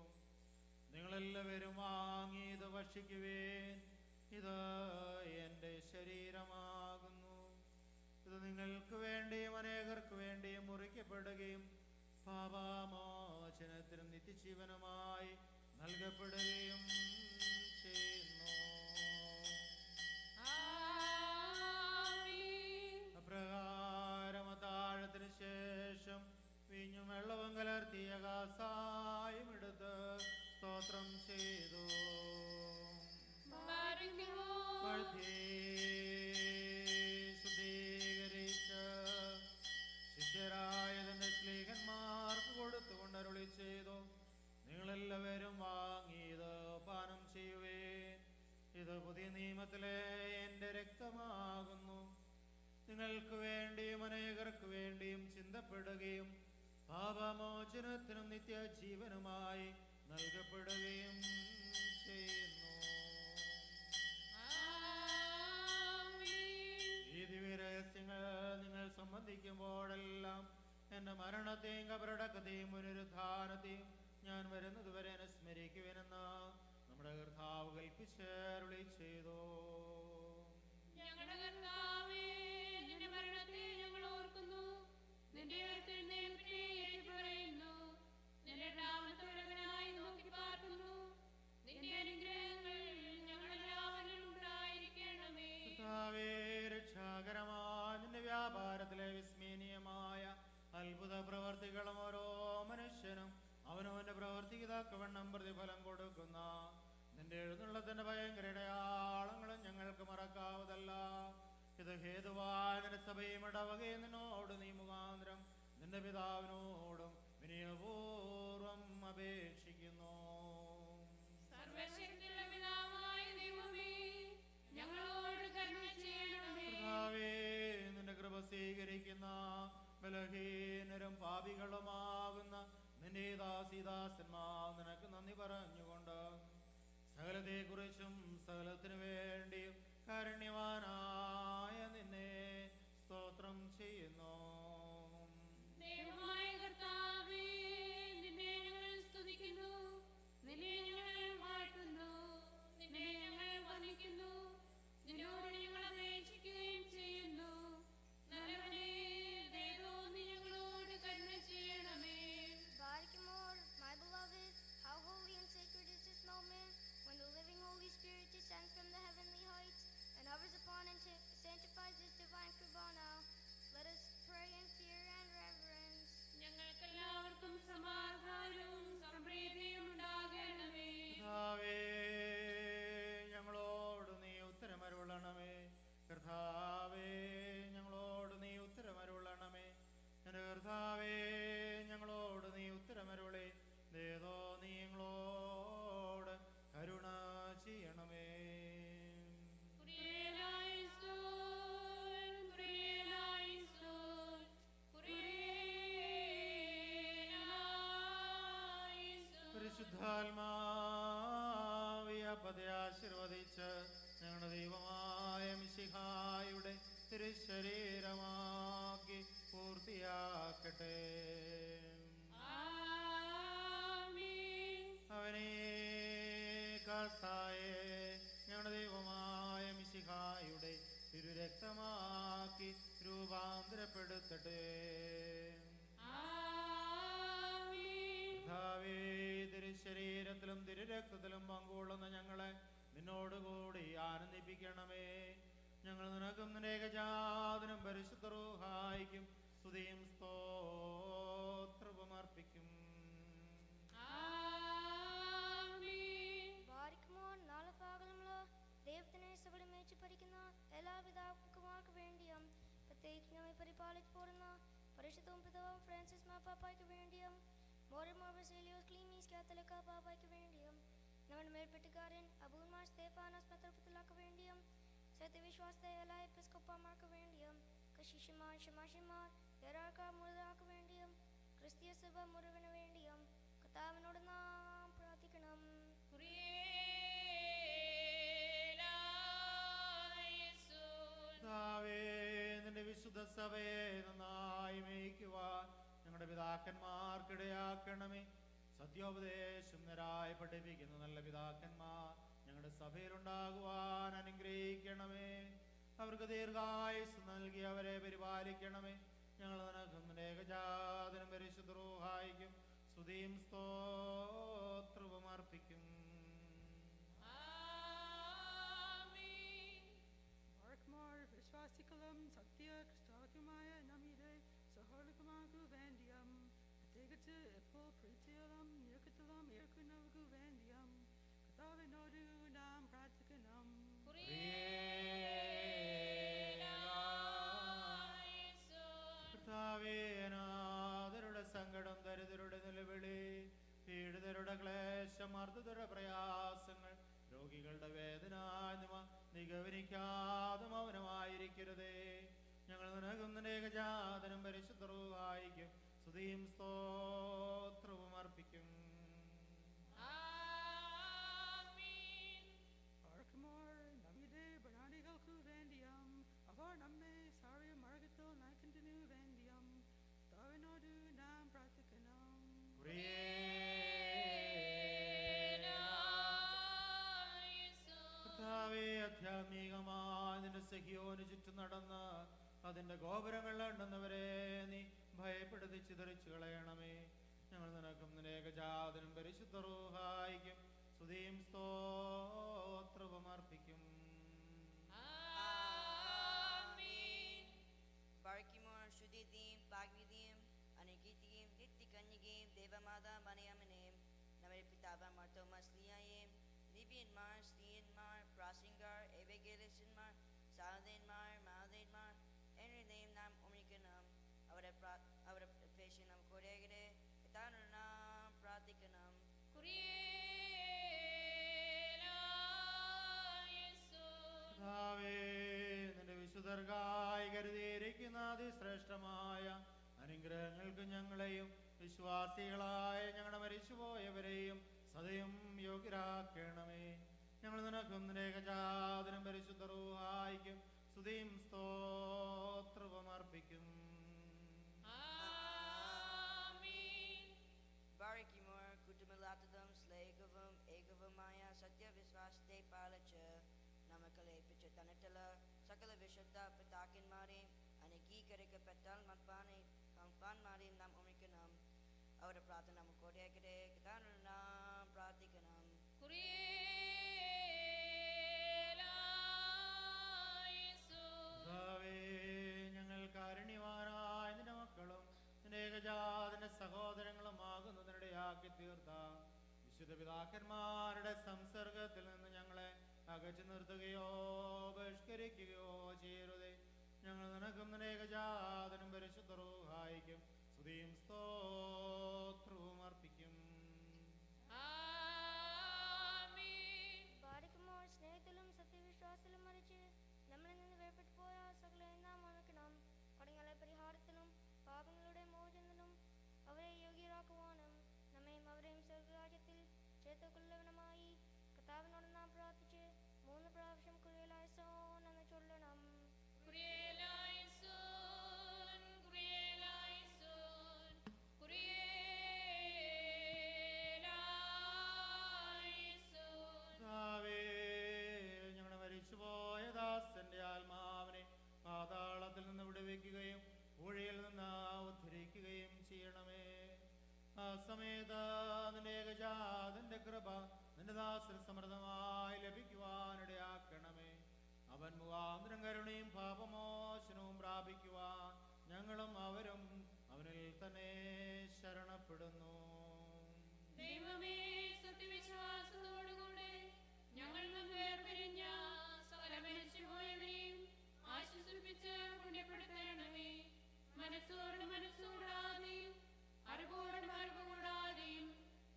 A: നിങ്ങളെല്ലാവരും വാങ്ങി ഇത് ഭക്ഷിക്കുവേൻ, ഇത് എൻ്റെ ശരീരമാകുന്നു. ഇത് നിങ്ങൾക്ക് വേണ്ടിയും അനേകർക്ക് വേണ്ടിയും മുറിക്കപ്പെടുകയും പാപമോചനത്തിനും നിത്യജീവനുമായി നൽകപ്പെടുകയും ചെയ്യുന്നു.
B: ആമേൻ.
A: അപ്രകാരം അത്താഴത്തിന് ശേഷം വീഞ്ഞും വെള്ളവും കലർത്തിയ കാസായും എടുത്ത് സ്തോത്രം ചെയ്തു.
B: ബാരക്കുമോ.
A: വാഴ്ത്തി ശുദ്ധീകരിച്ച് ശിഷ്യരായ തന്റെ സ്ലീഹന്മാർക്ക് കൊടുത്തുകൊണ്ട് അരുളി ചെയ്തു, നിങ്ങളെല്ലാവരും വാങ്ങി ഇത് പാനം ചെയ്യുവേൻ, ഇത് പുതിയ നിയമത്തിലെ എൻ്റെ രക്തമാകുന്നു. നിങ്ങൾക്ക് വേണ്ടിയും അനേകർക്ക് വേണ്ടിയും ചിന്തപ്പെടുകയും പാപമോചനത്തിനും നിത്യജീവനുമായി നൽകപ്പെടുകയും ചെയ്യുന്നു.
B: ആമേൻ.
A: ഈ ദിവ്യരഹസ്യങ്ങൾ നിങ്ങൾ സംബന്ധിക്കുമ്പോഴെല്ലാം എന്റെ മരണത്തെയും കബറടക്കത്തെയും പുനരുത്ഥാനത്തെയും ഞാൻ വരുന്നതുവരെ എന്നെ സ്മരിക്കുവാനെന്ന് നമ്മുടെ കർത്താവ് കൽപ്പിച്ചരുളി ചെയ്തു.
B: ഞങ്ങളുടെ കർത്താവേ, നിന്റെ മരണത്തെ ഞങ്ങൾ ഓർക്കുന്നു, നിന്റെ ഉയർത്തെഴുന്നേൽപ്പിനെ ഏറ്റുപറയുന്നു. നിന്റെ നാമത്തോടവനായി നോക്കി പാർക്കുന്നു. നിന്റെ അനുഗ്രഹങ്ങൾ ഞങ്ങളെല്ലാവരിലും ഉണ്ടായിരിക്കണമേ.
A: കർത്താവേ, രക്ഷാകരമായ നിന്റെ വ്യാപാരത്തിലെ വിസ്മരണീയമായ അത്ഭുത പ്രവർത്തികളും ഓരോ മനുഷ്യനും അവനവന്റെ പ്രവർത്തിക്ക് തക്കവണ്ണം പ്രതിഫലം കൊടുക്കുന്ന നിന്റെ എഴുന്നള്ളത്തിന്റെ ഭയങ്കര അടയാളങ്ങളും ഞങ്ങൾക്ക് മറക്കാവതല്ല. ഇത് ഹേതുവായ നിന്റെ സഭയും ഇടവകയും നിന്നോട് നീ മുഖാന്തരം നിന്റെ പിതാവിനോടും വിനയപൂർവം അപേക്ഷിക്കുന്നു.
B: സർവശക്തിയുള്ള പിതാവായ ദൈവമേ, ഞങ്ങളോട് കരുണ ചെയ്യണമേ.
A: കർത്താവേ, നിന്റെ കൃപ സ്വീകരിക്കുന്ന ബലഹീനരും പാപികളുമാകുന്ന നിന്റെ ദാസീദാസന്മാർ നിനക്ക് നന്ദി പറഞ്ഞുകൊണ്ട് സകലത്തെക്കുറിച്ചും സകലത്തിനു വേണ്ടിയും കാരുണ്യവാനായ നിന്നെ സ്തോത്രം ചെയ്യുന്നു.
B: ദൈവമായ കർത്താവേ, നിന്നെ ഞങ്ങൾ സ്തുതിക്കുന്നു, നിന്നെ ഞങ്ങൾ വാഴ്ത്തുന്നു, നിന്നെ ഞങ്ങൾ വന്ദിക്കുന്നു, നിന്നോട് ഞങ്ങൾ അപേക്ഷിക്കുകയും ചെയ്യുന്നു. നല്ലവനേ, ദൈവമേ, ഞങ്ങളോട് കരുണ ചെയ്യണമേ.
D: Barkimor, my beloved, how holy and sacred is this moment when the living Holy Spirit descends from the heavenly heights and hovers upon and sanctifies this divine Kurbana. Let us pray in fear and reverence.
B: ഞങ്ങൾക്കെല്ലാവർക്കും സമാധാനവും സംപ്രീതിയും ഉണ്ടാകണമേ.
A: കർത്താവേ, ഞങ്ങളോട് നീ ഉത്തരമരുളണമേ. കർത്താവേ, ഞങ്ങളോട് നീ ഉത്തരമരുളണമേ. എൻ്റെ കർത്താവേ, ഞങ്ങളോട് നീ ഉത്തരമരുളേ. ദേതോ നീ ഞങ്ങളോട് കരുണ ചെയ്യണമേ.
B: കുരിയേലായിസോൻ, കുരിയേലായിസോൻ, കുരിയേലായിസോൻ.
A: പരിശുദ്ധാത്മാവിയ പദേ ആശീർവദിച്ച് ഞങ്ങളുടെ ദൈവമായ മിശിഹായുടെ തിരുശരീരമാക്കി പൂർത്തിയാക്കട്ടെ.
B: ആമേൻ.
A: അവനെ കർത്താവേ, ഞങ്ങളുടെ ദൈവമായ മിശിഹായുടെ തിരുരക്തമാക്കി രൂപാന്തരപ്പെടുത്തട്ടെ. കർത്താവേ, തിരുശരീരത്തിലും തിരുരക്തത്തിലും പങ്കുകൊള്ളുന്ന ഞങ്ങളെ നിന്നോടുകൂടി ആനന്ദിപ്പിക്കണമേ. ഞങ്ങൾ നിനക്കും നിന്റെ ഏകജാതനും പരിശുദ്ധ റൂഹായിക്കും സ്തുതിയും സ്തോത്രവും അർപ്പിക്കും.
D: ബാരിക്കുമോർ നാല് ഭാഗങ്ങളുള്ള ദൈവത്തിനെ സഭയിൽ മേച്ചു ഭരിക്കുന്ന എല്ലാ പിതാക്കന്മാർക്ക് വേണ്ടിയും പ്രത്യേകിച്ച് നമ്മെ പരിപാലിച്ചു പോരുന്ന പരിശുദ്ധവും പിതാവും ഫ്രാൻസിസ് മാപ്പാപ്പായ്ക്ക് വേണ്ടിയും മോറമോർ ബസേലിയോസ് ക്ലീമീസ് കാത്തലിക്ക പാപ്പായ്ക്ക് വേണ്ടിയും നമ്മുടെ മേൽപ്പെട്ടുകാരൻ അബൂന്മാർ സ്തേഫാനോസ് മെത്രാപ്പൊലീത്താക്ക് വേണ്ടിയും സത്യവിശ്വാസത്തെ എല്ലാ എപ്പിസ്കോപ്പമാർക്ക് വേണ്ടിയും കശിഷന്മാർ ശമാശന്മാർ യരാക്കാർ മുഴുവനാർക്ക് വേണ്ടിയും ക്രിസ്തീയ സഭ മുഴുവന് വേണ്ടിയും കർത്താവിനോട് നാം പ്രാർത്ഥിക്കണം.
A: കർത്താവേ, നിന്റെ വിശുദ്ധ സഭയെ നന്നായി മേയ്ക്കുവാൻ ഞങ്ങളുടെ പിതാക്കന്മാർക്കിടയാക്കണമേ. സത്യോപദേശം നേരായി പഠിപ്പിക്കുന്ന നല്ല പിതാക്കന്മാർ ഞങ്ങളുടെ സഭയിലുണ്ടാകുവാൻ അനുഗ്രഹിക്കണമേ. അവർക്ക് ദീർഘായുസ് നൽകി അവരെ പരിപാലിക്കണമേ. ഞങ്ങൾ നിനക്കും നിന്റെ ഏകജാതനും പരിശുദ്ധ റൂഹായിക്കും സ്തുതിയും സ്തോത്രവും അർപ്പിക്കും.
E: വിശ്വാസികളും സത്യ ക്രിസ്താവുമായ നമ്മുടെ സഹോദരന്മാർക്കു വേണ്ടിയും പ്രത്യേകിച്ച് ഇപ്പോൾ പ്രീതിയിലും ഞെരുക്കത്തിലും ഇരിക്കുന്നവർക്കു വേണ്ടിയും കർത്താവിനോട് നാം പ്രാർത്ഥിക്കണം.
A: കർത്താവേ, അനാഥരുടെ സങ്കടം, ദരിദ്രരുടെ നിലവിളി, പീഡിതരുടെ ക്ലേശം, മർദ്ദിതരുടെ പ്രയാസങ്ങൾ, രോഗികളുടെ വേദന എന്നിവ നീ ഗൗനിക്കാതെ മൗനമായിരിക്കരുതേ. ഞങ്ങൾ നിനക്കും നിന്റെ ഏകജാതനും പരിശുദ്ധ റൂഹായിക്കും സ്തുതിയും സ്തോത്രവും അർപ്പിക്കും.
E: നമ്മുടെ ഭരണാധികൾക്കു വേണ്ടിയും അവർ നമ്മെ സാറിയ മാർഗത്തിൽ നയിക്കുന്നതിനു വേണ്ടിയും കർത്താവിനോട് നാം പ്രാർത്ഥിക്കണം.
A: കർത്താവേ, ആധ്യാത്മികമായി നിന്റെ സഖിയോന് ചുറ്റും നടന്ന് അതിന്റെ ഗോപുരങ്ങൾ ഉണ്ടെന്നവരെ നീ ഭയപ്പെടുത്തി ചിതറിച്ചു കളയണമേ. ഞങ്ങൾ നിനക്കും നിന്റെ ഏകജാതനും പരിശുദ്ധ റൂഹായിക്കും സ്തുതിയും സ്തോത്രവും അർപ്പിക്കും.
F: Barkimor Shudidim, Pagnidim, Anigitim, Nitikanyigim, Devamada Maniamanim, Namir Pitaba Martomas Liayim, Libyan Mar, Stian Mar, Prasingar, Ebegelishin Saladin Mar, Maladin Mar, Henry name Nam Omnikanam, our patient of Koregre, Etanam Pratikanam.
A: കർത്താവേ, നിന്റെ വിശുദ്ധർക്കായി കരുതിയിരിക്കുന്ന അതിശ്രേഷ്ഠമായ അനുഗ്രഹങ്ങൾക്ക് ഞങ്ങളെയും വിശ്വാസികളായ ഞങ്ങളുടെ മരിച്ചുപോയവരെയും സദയം യോഗ്യരാക്കണമേ. ഞങ്ങൾ നിനക്കും നിന്റെ ഏകജാതനും പരിശുദ്ധ റൂഹായിക്കും സ്തുതിയും സ്തോത്രവും അർപ്പിക്കും.
F: Barkimor Kutumilatadam, Slegavum, Egavamaya, Satya Visvaste Palacha, Namakale Pichatanatala, Sakala Vishata, Patakin Marim, Aniki Karika Patal Matpani, Kampan Marim Nam Omikanam, Outer Pratanam Kodekade, Katanam Pratikanam.
A: കർത്താവേ, ഞങ്ങൾ കാരുണ്യവാനായ നിന്റെ മക്കളും നിന്റെ ഏകജാതന്റെ സഹോദരങ്ങളുമാകുന്നതിനിടയാക്കി തീർത്ത വിശുദ്ധ പിതാക്കന്മാരുടെ സംസർഗത്തിൽ നിന്ന് ഞങ്ങളെ അകറ്റി നിർത്തുകയോ ബഹിഷ്കരിക്കുകയോ ചെയ്യരുതേ. ഞങ്ങൾ നിനക്കും നിന്റെ ഏകജാതനും പരിശുദ്ധ റൂഹായിക്കും സ്തുതിയും സ്തോത്രവും അർപ്പിക്കും.
D: ബാരിക്കുമോർ സ്നേഹത്തിലും സത്യവിശ്വാസത്തിലും മരിച്ച് നമ്മളിൽ നിന്ന് വേർപെട്ടു പോയ സകലരെയും നാം ഓർമ്മിക്കണം. കടങ്ങളുടെ പരിഹാരത്തിനും പാപങ്ങളുടെ മോചനത്തിനും അവരെ യോഗ്യരാക്കുവാനും നമ്മയും അവരെയും സ്വർഗരാജ്യത്തിൽ ചേർത്തുകൊള്ളുവാനുമായി കർത്താവിനോട് നാം പ്രാർത്ഥിച്ച് 3 പ്രാവശ്യം കുരിയലായിസോൻ എന്ന് ചൊല്ലണം.
A: കർത്താവേ, ഞങ്ങളുടെ മരിച്ചുപോയ ദാസന്റെ ആത്മാവിനെ ആ സമയത്ത് നിന്റെ ഏകജാതന്റെ കൃപ നിന്റെ ദാസന് സമൃദ്ധമായി ലഭിക്കുവാനിടയാക്കണമേ. അവൻ മുഖാന്തരം കരുണയും പാപമോചനവും പ്രാപിക്കുവാൻ ഞങ്ങളും അവരും അവനിൽ തന്നെ ശരണപ്പെടുന്നു.
B: ദൈവമേ, സത്യവിശ്വാസത്തോടുകൂടെ ഞങ്ങൾ വേർപിരിഞ്ഞ സകല മരിച്ചുപോയവരെയും ആശ്വസിപ്പിച്ച് പുണ്യപ്പെടുത്തണമേ. മനസ്സോട് മനസ്സൂടാതെയും അറിവോട് അറിവ് കൂടാതെയും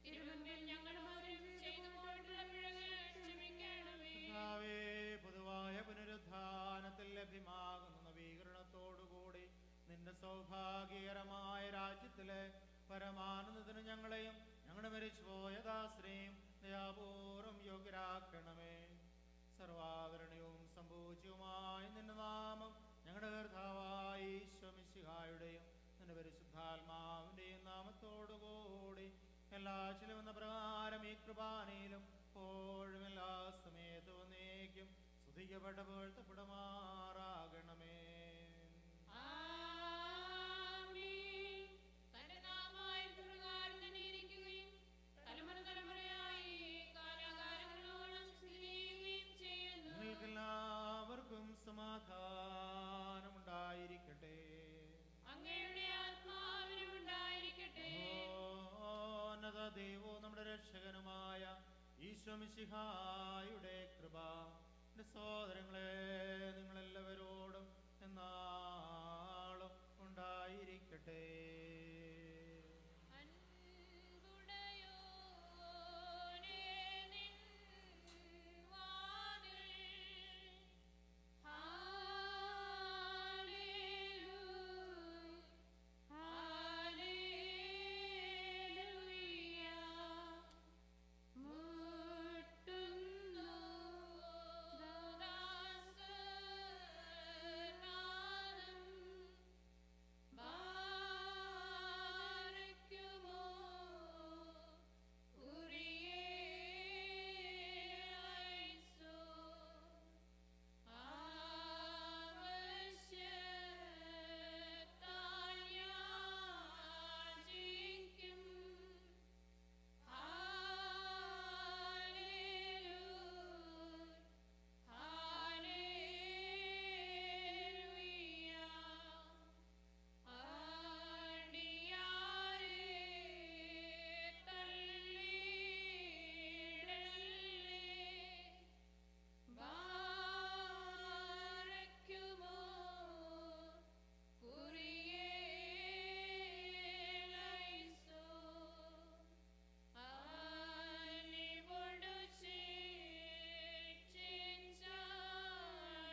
B: തിരുമുമ്പിൽ ഞങ്ങളും അവരും ചെയ്തുകൊണ്ടുള്ള പിഴകൾ ക്ഷമിക്കണമേ.
A: കർത്താവേ, പൊതുവായ പുനരുദ്ധാനത്തിൽ ലഭ്യമാകുന്ന നവീകരണത്തോടുകൂടി നിന്റെ സൗഭാഗ്യകരമായ രാജ്യത്തിലെ പരമാനന്ദത്തിന് ഞങ്ങളെയും ഞങ്ങളുടെ മരിച്ചുപോയ ദാസരെയും ദയാപൂർവം യോഗ്യരാക്കണമേ. സർവാദരണീയവും സംഭൂജ്യവുമായ നിന്റെ നാമം ഞങ്ങളുടെ കർത്താവായ ഈശോ മിശിഹായുടെയും നിന്റെ പരിശുദ്ധാത്മാവിന്റെയും നാമത്തോടുകൂടി എല്ലാ ചിലവെന്ന പ്രകാരം ഈ കൃപാനയിലും എപ്പോഴും എല്ലാ സമയത്തും എന്നേക്കും സ്തുതിക്കപ്പെട്ട പുകഴ്ത്തപ്പെടുമാറാകണമേ.
B: ആമേൻ. തന്റെ നാമമായിരുന്ന പ്രകാരം തന്നെ ഇരിക്കുകയും തലമുറ തലമുറയായി കാലാകാലങ്ങളോളം സ്ഥിതി ചെയ്യുകയും ചെയ്യുന്നു.
A: നിങ്ങൾക്കെല്ലാവർക്കും സമാധാനമുണ്ടായിരിക്കട്ടെ.
B: അങ്ങയുടെ ആത്മാവിനും ഉണ്ടായിരിക്കട്ടെ.
A: ഓന്നത ദൈവവും നമ്മുടെ രക്ഷകനുമായ ഈശോ മിശിഹായുടെ കൃപ എന്റെ സഹോദരങ്ങളെ നിങ്ങളെല്ലാവരോടും എന്നാളും ഉണ്ടായിരിക്കട്ടെ.
B: അൻപുടയോനേ നിൻ വാതിൽ ഹല്ലേലൂയ ഹല്ലേലൂയ മുട്ടുന്നു ദാസനാദം ബാരക്കുമോ ഉറിയേലൈസോ ആവശ്യത്താൽ യാചിക്കും ഹല്ലേലൂയ ഹല്ലേലൂയ ആടിയാരേ തള്ളിയിടല്ലേ ബാരക്കുമോ ഉറിയേലൈസോ ആലിവൊടു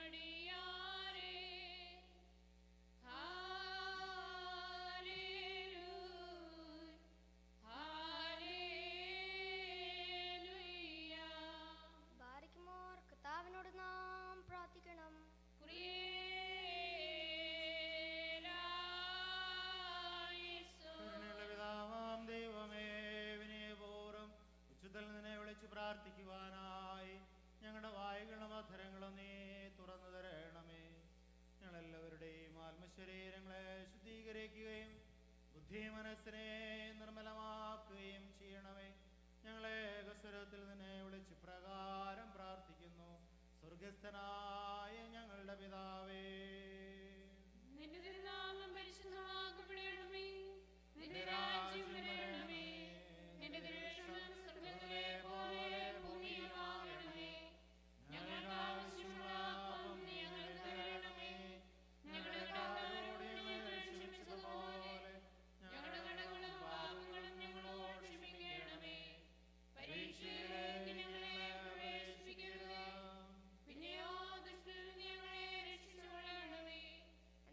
B: ചിഞ്ചാടിയാരേ ഹല്ലേലൂയ ഹല്ലേലൂയ
D: ബാരിക്കുമോർ കർത്താവിനോട് നാം പ്രാർത്ഥിക്കണം.
A: കരുണയുള്ള പിതാവാം ദൈവമേ, വിനയപൂർവ്വം ഉച്ചത്തിൽ നിന്നെ വിളിച്ച് പ്രാർത്ഥിക്കുവാനായി ഞങ്ങളുടെ വായുകളും അധരങ്ങളും നീ തുറന്നു തരണമേ. ഞങ്ങളെല്ലാവരുടെയും ആത്മശരീരങ്ങളെ ശുദ്ധീകരിക്കുകയും ബുദ്ധി മനസ്സിനെ നിർമ്മലമാക്കുകയും ചെയ്യണമേ. ഞങ്ങളെ ഏകസ്വരത്തിൽ നിന്നെ വിളിച്ച് പ്രകാരം പ്രാർത്ഥിക്കുന്നു. സ്വർഗസ്ഥനായ ഞങ്ങളുടെ പിതാവേ,
B: നിന്റെ തിരുനാമം പരിശുദ്ധമാക്കപ്പെടണമേ. നിന്റെ രാജ്യം വരണമേ. നിന്റെ തിരുവിഷ്ടം സ്വർഗ്ഗത്തിലെ പോലെ ഭൂമിയിലുമാകണമേ. ഞങ്ങൾക്ക് ആവശ്യമുള്ള അപ്പം നീ ഞങ്ങൾക്ക് തരണമേ. ഞങ്ങളുടെ കടക്കാരോട് ഞങ്ങൾ ക്ഷമിച്ചതുപോലെ ഞങ്ങളുടെ കടങ്ങളും പാപങ്ങളും ഞങ്ങളോട് ക്ഷമിക്കണമേ. പരീക്ഷയിലേക്ക് ഞങ്ങളെ പ്രവേശിപ്പിക്കരുതേ. പിന്നെയോ ദുഷ്ടനിൽ നിന്ന് ഞങ്ങളെ രക്ഷിച്ചുകൊള്ളണമേ.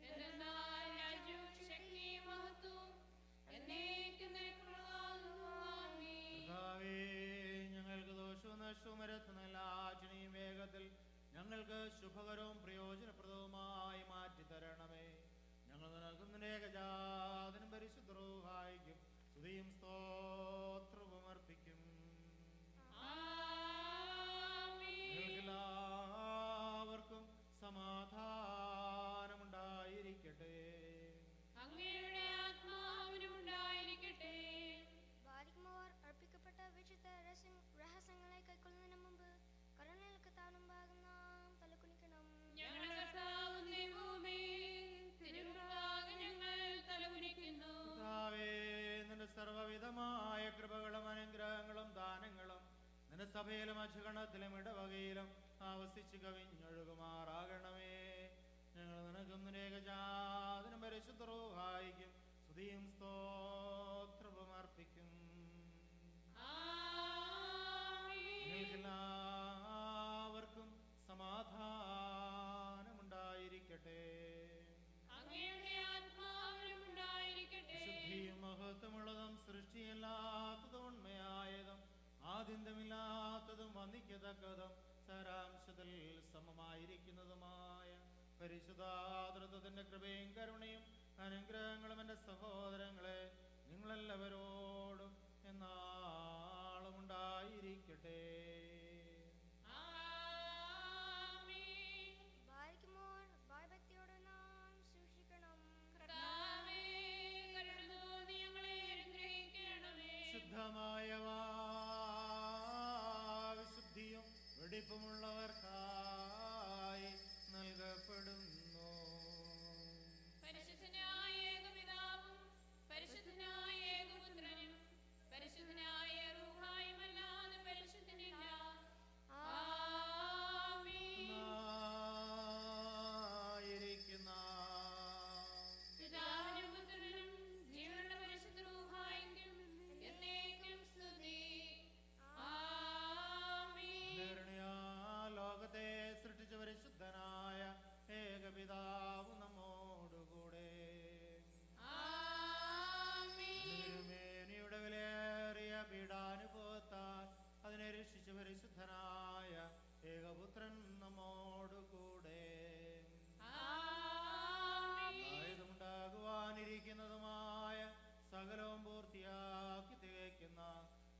B: എന്തെന്നാൽ രാജ്യവും ശക്തിയും മഹത്വവും എന്നേക്കും നിനക്കുള്ളതാകുന്നു. ആമേൻ.
A: കർത്താവേ, ഞങ്ങൾക്ക് ദോഷവും നഷ്ടവും വരുത്തുന്ന എല്ലാ ആചനയും വേഗത്തിൽ ഞങ്ങൾക്ക് ശുഭകരവും പ്രയോജനപ്രദവുമായി മാറ്റി തരണമേ. ഞങ്ങൾ നിനക്കും നിന്റെ ഏകജാതനും പരിശുദ്ധ റൂഹായിക്കും സ്തുതിയും സ്തോത്രവും അർപ്പിക്കും.
B: ആമേൻ.
A: എല്ലാവർക്കും സമാധാനമുണ്ടായിരിക്കട്ടെ.
B: അങ്ങയുടെ ആത്മാവിനും ഉണ്ടായിരിക്കട്ടെ.
A: സഭയിലും അജഗണത്തിലും ഇടവകയിലും ആവസിച്ച് കവിഞ്ഞൊഴുകുമാറാകണമേ. ഞങ്ങൾ നിനക്കും നിരേകജാതനും പരിശുദ്ധ റൂഹായിക്കും സ്തുതിയും സ്തോത്രവും അർപ്പിക്കും. എല്ലാവർക്കും സമാധാനമുണ്ടായിരിക്കട്ടെ. ശുദ്ധിയും മഹത്വമുള്ളതും സൃഷ്ടിയല്ലാത്തതും ഉണ്മയായതും ആദ്യന്തമില്ലാത്തതും വന്ദിക്കത്തക്കതും സാരാംശത്തിൽ സമമായിരിക്കുന്നതുമായ പരിശുദ്ധാതൃത്വത്തിന്റെ കൃപയും കരുണയും അനുഗ്രഹങ്ങളും എൻ്റെ സഹോദരങ്ങളെ നിങ്ങളെല്ലാവരോടും എന്നാളും ഉണ്ടായിരിക്കട്ടെ.
D: ഭയഭക്തിയോടെ നാം സൂക്ഷിക്കണം.
A: ശുദ്ധമായ വിശുദ്ധിയും വെടിപ്പുമുള്ളവർക്കായി നൽകപ്പെടുന്നു.
B: പരിശുദ്ധനായ ഏകപിതാവും പരിശുദ്ധനായ ഏകപുത്രനും പരിശുദ്ധനായ റൂഹായുമല്ലാതെ പരിശുദ്ധനില്ല.
A: യിരിക്കുന്ന
B: പിതാവിനും പുത്രനും ജീവനുള്ള പരിശുദ്ധ റൂഹായിക്കും എന്നേക്കും സ്തുതി.
A: ലോകത്തെ സൃഷ്ടിച്ച പരിശുദ്ധനായ ഏകപിതാവ് നമ്മോടുകൂടെ. തിരുമേനിയുടെ വിലയേറിയ പീഡാനുഭവത്താൽ അതിനെ രക്ഷിച്ച പരിശുദ്ധനായ ഏകപുത്രൻ നമ്മോടുകൂടെ. ഉണ്ടാകുവാനിരിക്കുന്നതുമായ സകലവും പൂർത്തിയാക്കി തികയ്ക്കുന്ന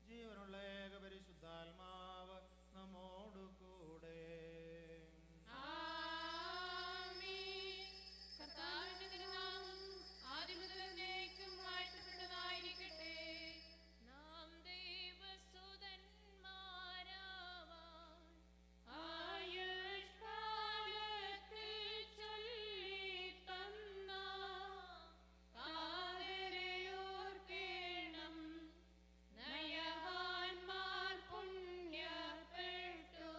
A: ജീവനുള്ള ഏകപരിശുദ്ധാത്മാവ് നമ്മോടുകൂടെ.
B: കർത്താവിന്റെ തിരുനാമം ആദ്യം മുതൽ എന്നേക്കും വാഴ്ത്തപ്പെട്ടതായിരിക്കട്ടെ. നാം ദൈവസുതന്മാരാവാൻ ആയുഷ്കാലത്തിൽ ചൊല്ലിത്തന്ന കാതരയോർക്കേണം. നയവാന്മാർ പുണ്യപ്പെട്ടു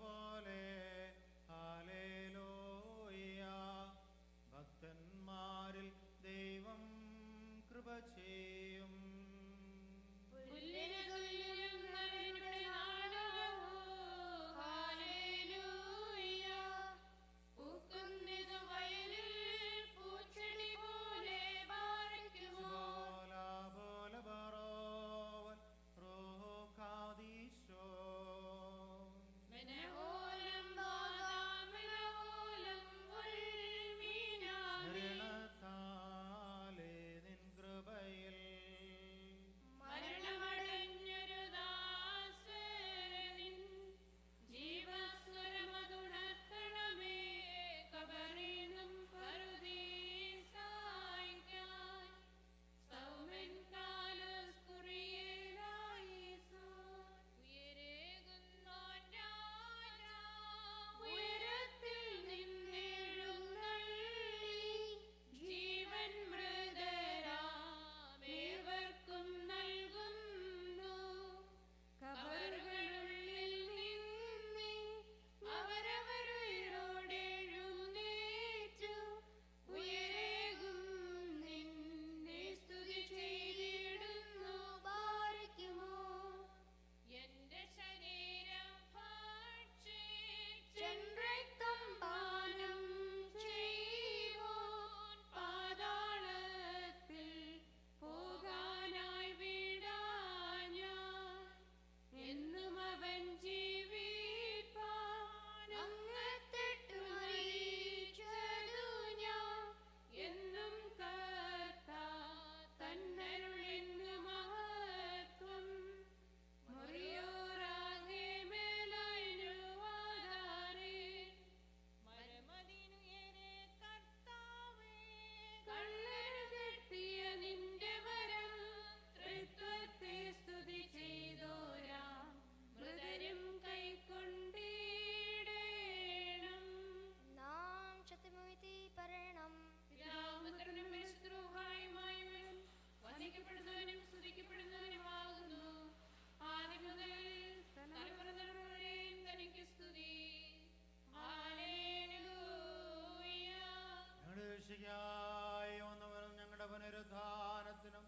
A: പോലെ ഹല്ലേലൂയ. ഭക്തന്മാരിൽ ദൈവം കൃപ ചെയ്യും.
B: പുല്ലിനു തുല്യം നരനുടെ നാടകമോ, ഹല്ലേലൂയ. പൂക്കുന്നിതു വയലിൽ പൂച്ചെടി പോലെ പാറിക്കുമോ.
A: Bola Bola ബറോവൻ റോഹോ ഖാദീശോ.
B: മെനഹോലം ബാദാം മെനഹോലം ഉൽമീനാമി.
A: മരണത്താലേ നിൻ കൃപയിൽ
B: മരണമടഞ്ഞൊരു ദാസനിൻ ജീവസ്വരമതുണർത്തണമേ. കബറിനും പറുദീസായ്ക്കായി സൗമൻ കാലോസ് കുറിയേലായിസോൻ. ഉയരേകുന്നോൻ രാജാ, ഉയരത്തിൽ നിന്നെഴുന്നള്ളി ജീവൻ മൃതരാമേവർക്കും നൽകുന്നു. കബറുകളുള്ളിൽ നിന്നേ അവരവരുയിരോടെഴുന്നേറ്റു ഉയരേകും നിന്നെ സ്തുതി ചെയ്തിടുന്നു.
D: ബാരിക്കുമോ.
B: എന്റെ ശരീരം
D: ചെൻ രക്തം പാനം ചെയ്യുവോൻ
B: പാതാളത്തിൽ പോകാനായി വിടാഞ്ഞാൻ. എന്നും അവൻ ജീവിപ്പാൻ
D: അങ്ങത്തെട്ടു മരിച്ചതു ഞാൻ.
B: എന്നും കർത്താ തന്നരുളെന്നു മഹത്വം. മറിയോറാകെ മേലൈനുവാതാരേ. മരമതിനുയരെ കർത്താവേ, കള്ളന് കെട്ടിയ നിന്റെ വരം തൃത്വത്തെ സ്തുതി ചെയ്തോരാ മൃതരും കൈക്കൊണ്ടിടേണം.
D: നാം ശതമുയർത്തി പറയണം.
B: പിതാവുപുത്രനും പരിശുദ്ധരൂഹായുമായവൻ വന്ദിക്കപ്പെടുന്നവനും സ്തുതിക്കപ്പെടുന്നവനുമാകുന്നു. ആദ്യം മുതൽ തലമുറ തലമുറയും തനിക്ക് സ്തുതി. ഹല്ലേലൂയ.
A: ഞങ്ങളുടെ രക്ഷയ്ക്കായി വന്നവനും ഞങ്ങളുടെ പുനരുദ്ധാനത്തിനും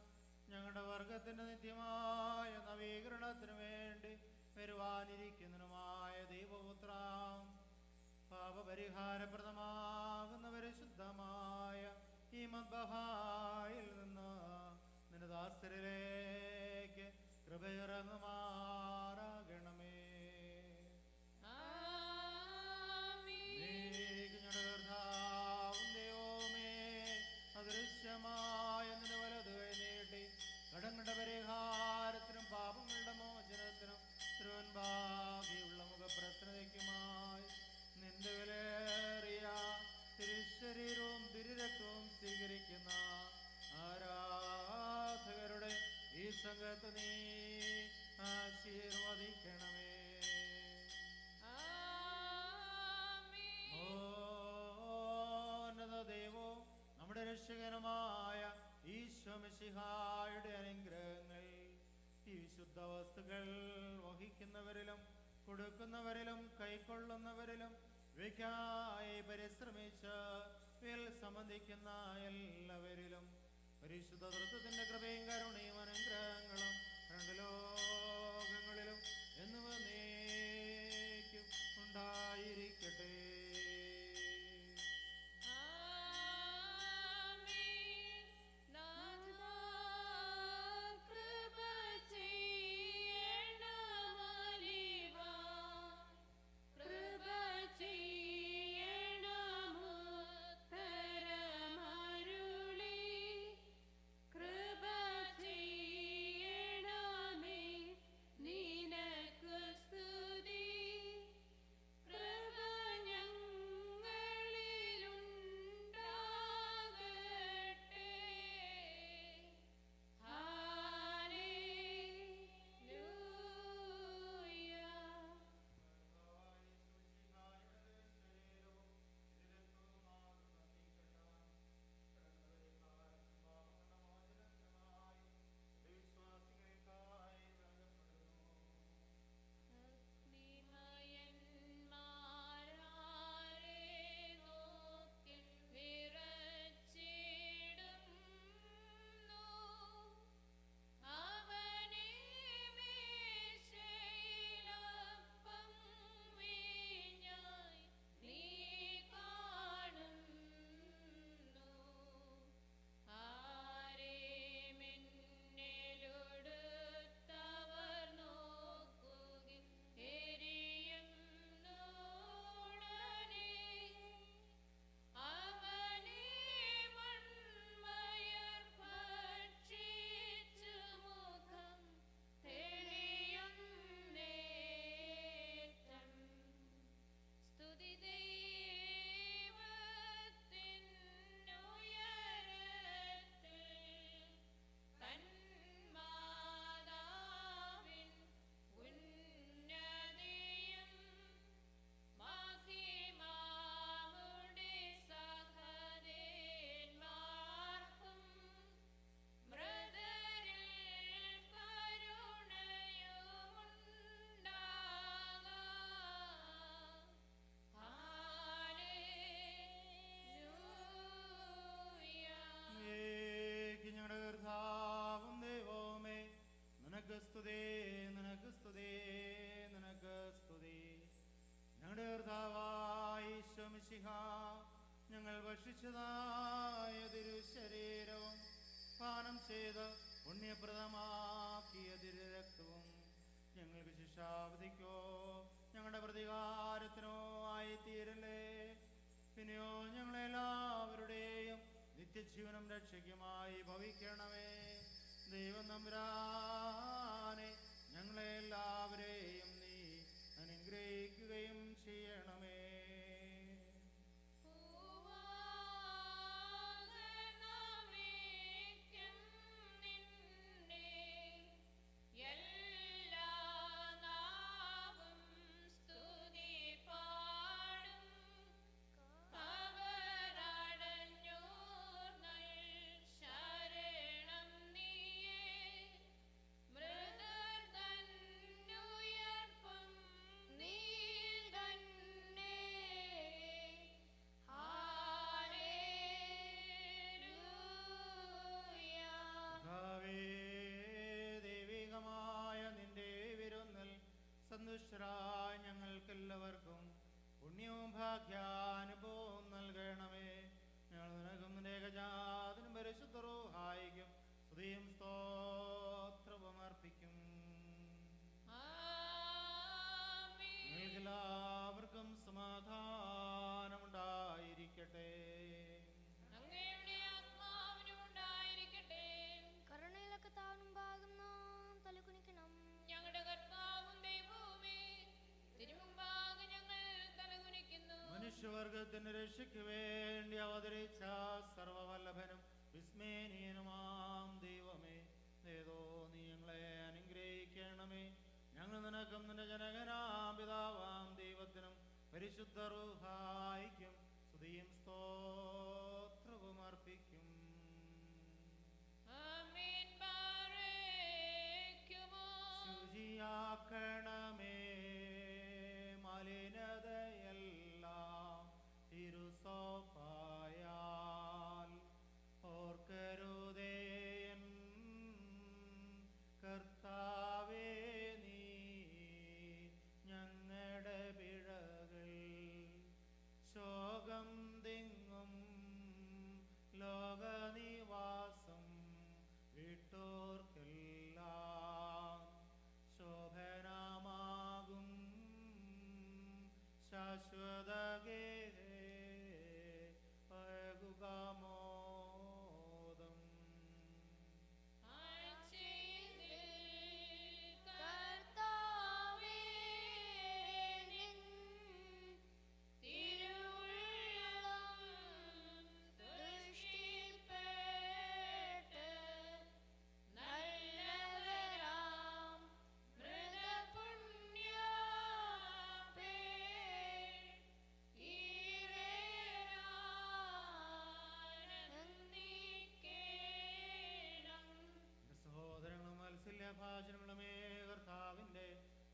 A: ഞങ്ങളുടെ വർഗത്തിന്റെ നിത്യമായ നവീകരണത്തിനു വേണ്ടി വരുവാനിരിക്കുന്നതിനുമായ ദൈവപുത്ര, പാപപരിഹാരപ്രദമാകുന്ന പരിശുദ്ധമായ ഈ മദ്ബഹായിൽ നിന്ന് നിന്റെ ദാസരിലേക്ക് കൃപയിറങ്ങുമാറാകണമേ.
B: ആമീൻ.
A: നീക്ക് ഞങ്ങളുടെ കർത്താവും ദൈവമേ, അദൃശ്യമായ നിന്റെ വലതു കൈ നീട്ടി കടങ്ങളുടെ പരിഹാരത്തിനും പാപങ്ങളുടെ മോചനത്തിനും തിരുവൻപാകിയുള്ള മുഖപ്രസന്നതയ്ക്കുമായി നിന്റെ വിലയേറിയ തിരുശരീരവും തിരുരക്തവും സ്വീകരിക്കുന്ന ആരാധകരുടെ ഈ സംഘത്തെ നീ ആശീർവദിക്കണമേ.
B: ആമീൻ.
A: ഓന്നത ദൈവവും നമ്മുടെ രക്ഷകനുമായ ഈശ്വമിശിഹായുടെ അനുഗ്രഹങ്ങൾ ഈ വിശുദ്ധ വസ്തുക്കൾ വഹിക്കുന്നവരിലും കൊടുക്കുന്നവരിലും കൈക്കൊള്ളുന്നവരിലും ഇവയ്ക്കായി പരിശ്രമിച്ച് ഇവയിൽ സംബന്ധിക്കുന്ന എല്ലാവരിലും പരിശുദ്ധ തൃത്വത്തിന്റെ കൃപയും കരുണയും അനുഗ്രഹങ്ങളും രണ്ട് ലോകങ്ങളിലും എന്നിവ നീക്കും ഉണ്ടായിരിക്കട്ടെ.
B: ആമീൻ. നാഥാ കൃപ ചെയ്യണമലിവാ. കൃപ ചെയ്യണമുത്തരമരുളി. കൃപ ചെയ്യണമേ നിനക്കു സ്തുതി.
A: മിശിഹ ഞങ്ങൾ ഭക്ഷിച്ചതായ തിരുശരീരവും പാനം ചെയ്ത് പുണ്യപ്രദമാക്കിയ തിരുരക്തവും ഞങ്ങൾക്ക് ശിക്ഷാവധിക്കോ ഞങ്ങളുടെ പ്രതികാരത്തിനോ ആയിത്തീരല്ലേ. പിന്നെയോ ഞങ്ങളെല്ലാവരുടെയും നിത്യജീവനം രക്ഷയ്ക്കുമായി ഭവിക്കണമേ. ദൈവം തമ്പുരാനെ ഞങ്ങളെല്ലാവരെയും നീ അനുഗ്രഹിക്കുകയും ചെയ്യണമേ. സന്തുഷ്ടരായ ഞങ്ങൾക്കെല്ലാവർക്കും പുണ്യവും ഭാഗ്യാനുഭവവും നൽകണമേ. ഞങ്ങൾ നിനക്കും നിന്റെ ഏകജാതനും പരിശുദ്ധ റൂഹായിക്കും സ്തുതിയും സ്തോത്രവും അർപ്പിക്കും. എല്ലാവർക്കും സമാധാനമുണ്ടായിരിക്കട്ടെ.
D: കരുണയിലൊക്കെ താനും ഭാഗം നാം തലകുനിക്കണം.
B: ഞങ്ങളുടെ കർത്താവും ദൈവവുമേ, തിരുമുമ്പാകെ ഞങ്ങൾ തലകുനിക്കുന്നു.
A: മനുഷ്യവർഗത്തിന്റെ രക്ഷയ്ക്ക് വേണ്ടി അവതരിച്ച സർവവല്ലഭനും വിസ്മേനീയനുമാം ദൈവമേ, ഏതോ നീ ഞങ്ങളെ അനുഗ്രഹിക്കണമേ. ഞങ്ങൾ നിനക്കും നിന്റെ ജനകനാം പിതാവാം ദൈവത്തിനും പരിശുദ്ധ റൂഹായിക്കും സ്തുതിയും സ്തോത്രവും അർപ്പിക്കും.
B: ആമേൻ. ബാരേക്കുമോ.
A: ശുചിയാക്കണമേ മലിനതയെല്ലാം തിരുസോപ്പായാൽ ഓർക്കരുതേ എൻ കർത്താവേ നീ ഞങ്ങളുടെ പിഴകൾ. ശോകം തിങ്ങും ലോകനിവാസം വിട്ടോർക്കെല്ലാം ശോഭനമാകും ശാശ്വതകേ പകുകമോദം.
B: കർത്താവേ, നിൻ തിരുവുള്ളം ദൃഷ്ടിപ്പെട്ട് നല്ലവരാം മൃതപുണ്യാപേ ഈരേരാനന്ദിക്കേണം.
A: സഹോദരങ്ങളും മത്സല്യഭാചനങ്ങളുമേ, കർത്താവിന്റെ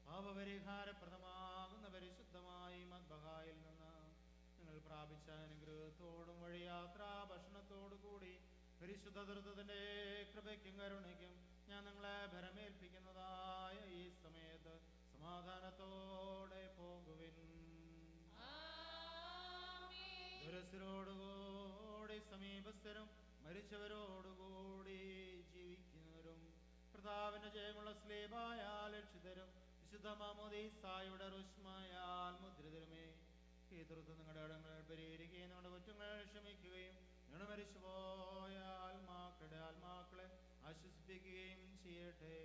A: പാപപരിഹാരപ്രദമാകുന്ന പരിശുദ്ധമായ മദ്ബഹായിൽ നിന്ന് നിങ്ങൾ പ്രാപിച്ച അനുഗ്രഹത്തോടും വഴിയാത്രാ ഭക്ഷണത്തോടുകൂടി പരിശുദ്ധ ദുരിതത്തിന്റെ കൃപയ്ക്കും കരുണയ്ക്കും ഞാൻ നിങ്ങളെ ഭരമേൽപ്പിക്കുന്നതായ ഈ സമയത്ത് സമാധാനത്തോടെ പോകുവിൻ. ദുരസ്ഥരോടുകൂടി സമീപസ്ഥരും മരിച്ചവരോടുകൂടി ജീവിക്കുന്നവരും കർത്താവിന്റെ ജയമുള്ള സ്ലേബായാൽ രക്ഷിതരും വിശുദ്ധ മാമോദീസായുടെ റുഷ്മയാൽ മുദ്രിതരുമേ, ഈ ദുരിതം നിങ്ങളുടെ ഇടങ്ങൾ പരിഹരിക്കുകയും നിങ്ങളുടെ കുറ്റങ്ങൾ ക്ഷമിക്കുകയും നിങ്ങൾ മരിച്ചുപോയ ആത്മാക്കളെ ആശ്വസിപ്പിക്കുകയും ചെയ്യട്ടെ.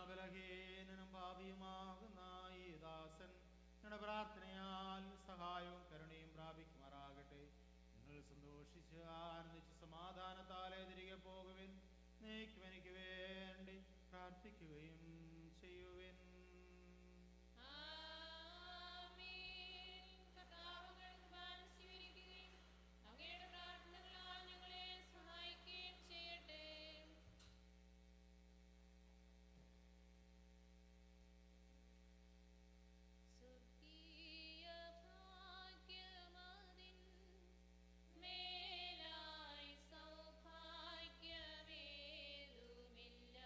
A: ബലഹീനനും പാപിയുമാകുന്ന ഈ ദാസൻ ഞങ്ങളുടെ പ്രാർത്ഥനയാൽ സഹായവും കരുണയും പ്രാപിക്കുമാറാകട്ടെ. നിങ്ങൾ സന്തോഷിച്ച് ആനന്ദിച്ച് സമാധാനത്താലെ തിരികെ പോകുവിൻ. നീക്കും എനിക്ക് വേണ്ടി പ്രാർത്ഥിക്കുകയും ചെയ്യുവിൻ.
B: സൗഭാഗ്യമേതുമില്ല.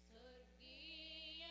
B: സ്വർഗീയ